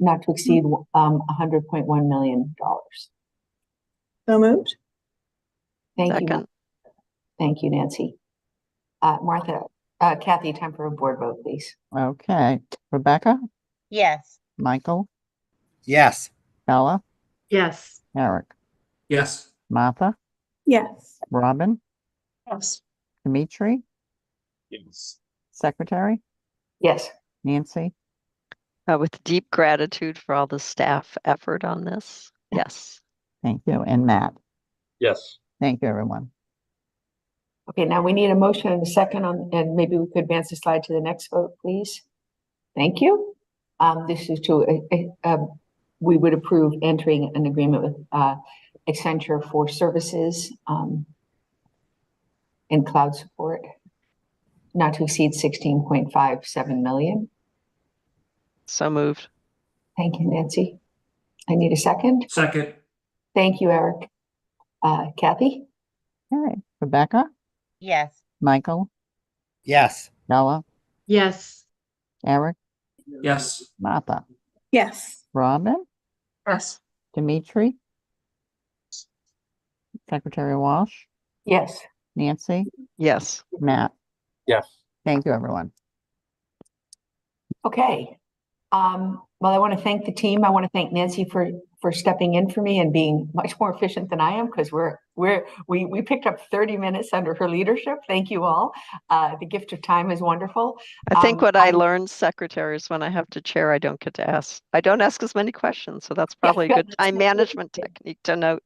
not to exceed $100.1 million. So moved. Thank you. Second. Thank you, Nancy. Kathy, time for a board vote, please. Okay. Rebecca, Yes. Michael, Yes. Bella, Yes. Eric, Yes. Martha, Yes. Robin, Yes. Dimitri, Yes. Secretary, Yes. Nancy. With deep gratitude for all the staff effort on this. Yes. Thank you. And Matt. Yes. Thank you, everyone. Okay, now we need a motion and a second on, and maybe we could advance the slide to the next vote, please. Thank you. This is to, we would approve entering an agreement with Accenture for services and cloud support, not to exceed 16.57 million. So moved. Thank you, Nancy. I need a second. Second. Thank you, Eric. Kathy? Okay. Rebecca, Yes. Michael, Yes. Bella, Yes. Eric, Yes. Martha, Yes. Robin, Yes. Dimitri, Secretary Walsh, Yes. Nancy, Yes. Matt. Yes. Thank you, everyone. Okay. Well, I want to thank the team. I want to thank Nancy for stepping in for me and being much more efficient than I am, because we picked up 30 minutes under her leadership. Thank you all. The gift of time is wonderful. I think what I learned, Secretary, is when I have to chair, I don't get to ask. I don't ask as many questions, so that's probably a good time management technique to note.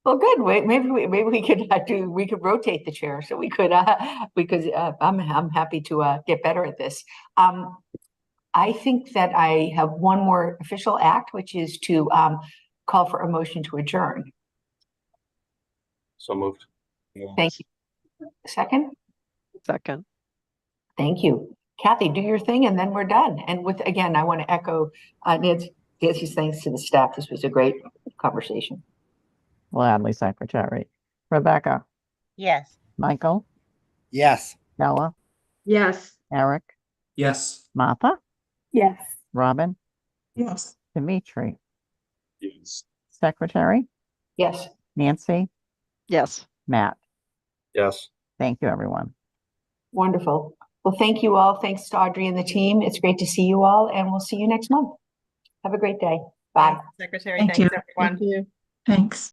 Well, good. Maybe we could rotate the chair, so we could I'm happy to get better at this. I think that I have one more official act, which is to call for a motion to adjourn. So moved. Thank you. Second? Second. Thank you. Kathy, do your thing and then we're done. And again, I want to echo Nancy's thanks to the staff. This was a great conversation. Gladly, Secretary. Rebecca, Yes. Michael, Yes. Bella, Yes. Eric, Yes. Martha, Yes. Robin, Yes. Dimitri, Yes. Secretary, Yes. Nancy, Yes. Matt. Yes. Thank you, everyone. Wonderful. Well, thank you all. Thanks to Audrey and the team. It's great to see you all, and we'll see you next month. Have a great day. Bye. Secretary, Thank thanks, you. everyone. Thank you. Thanks.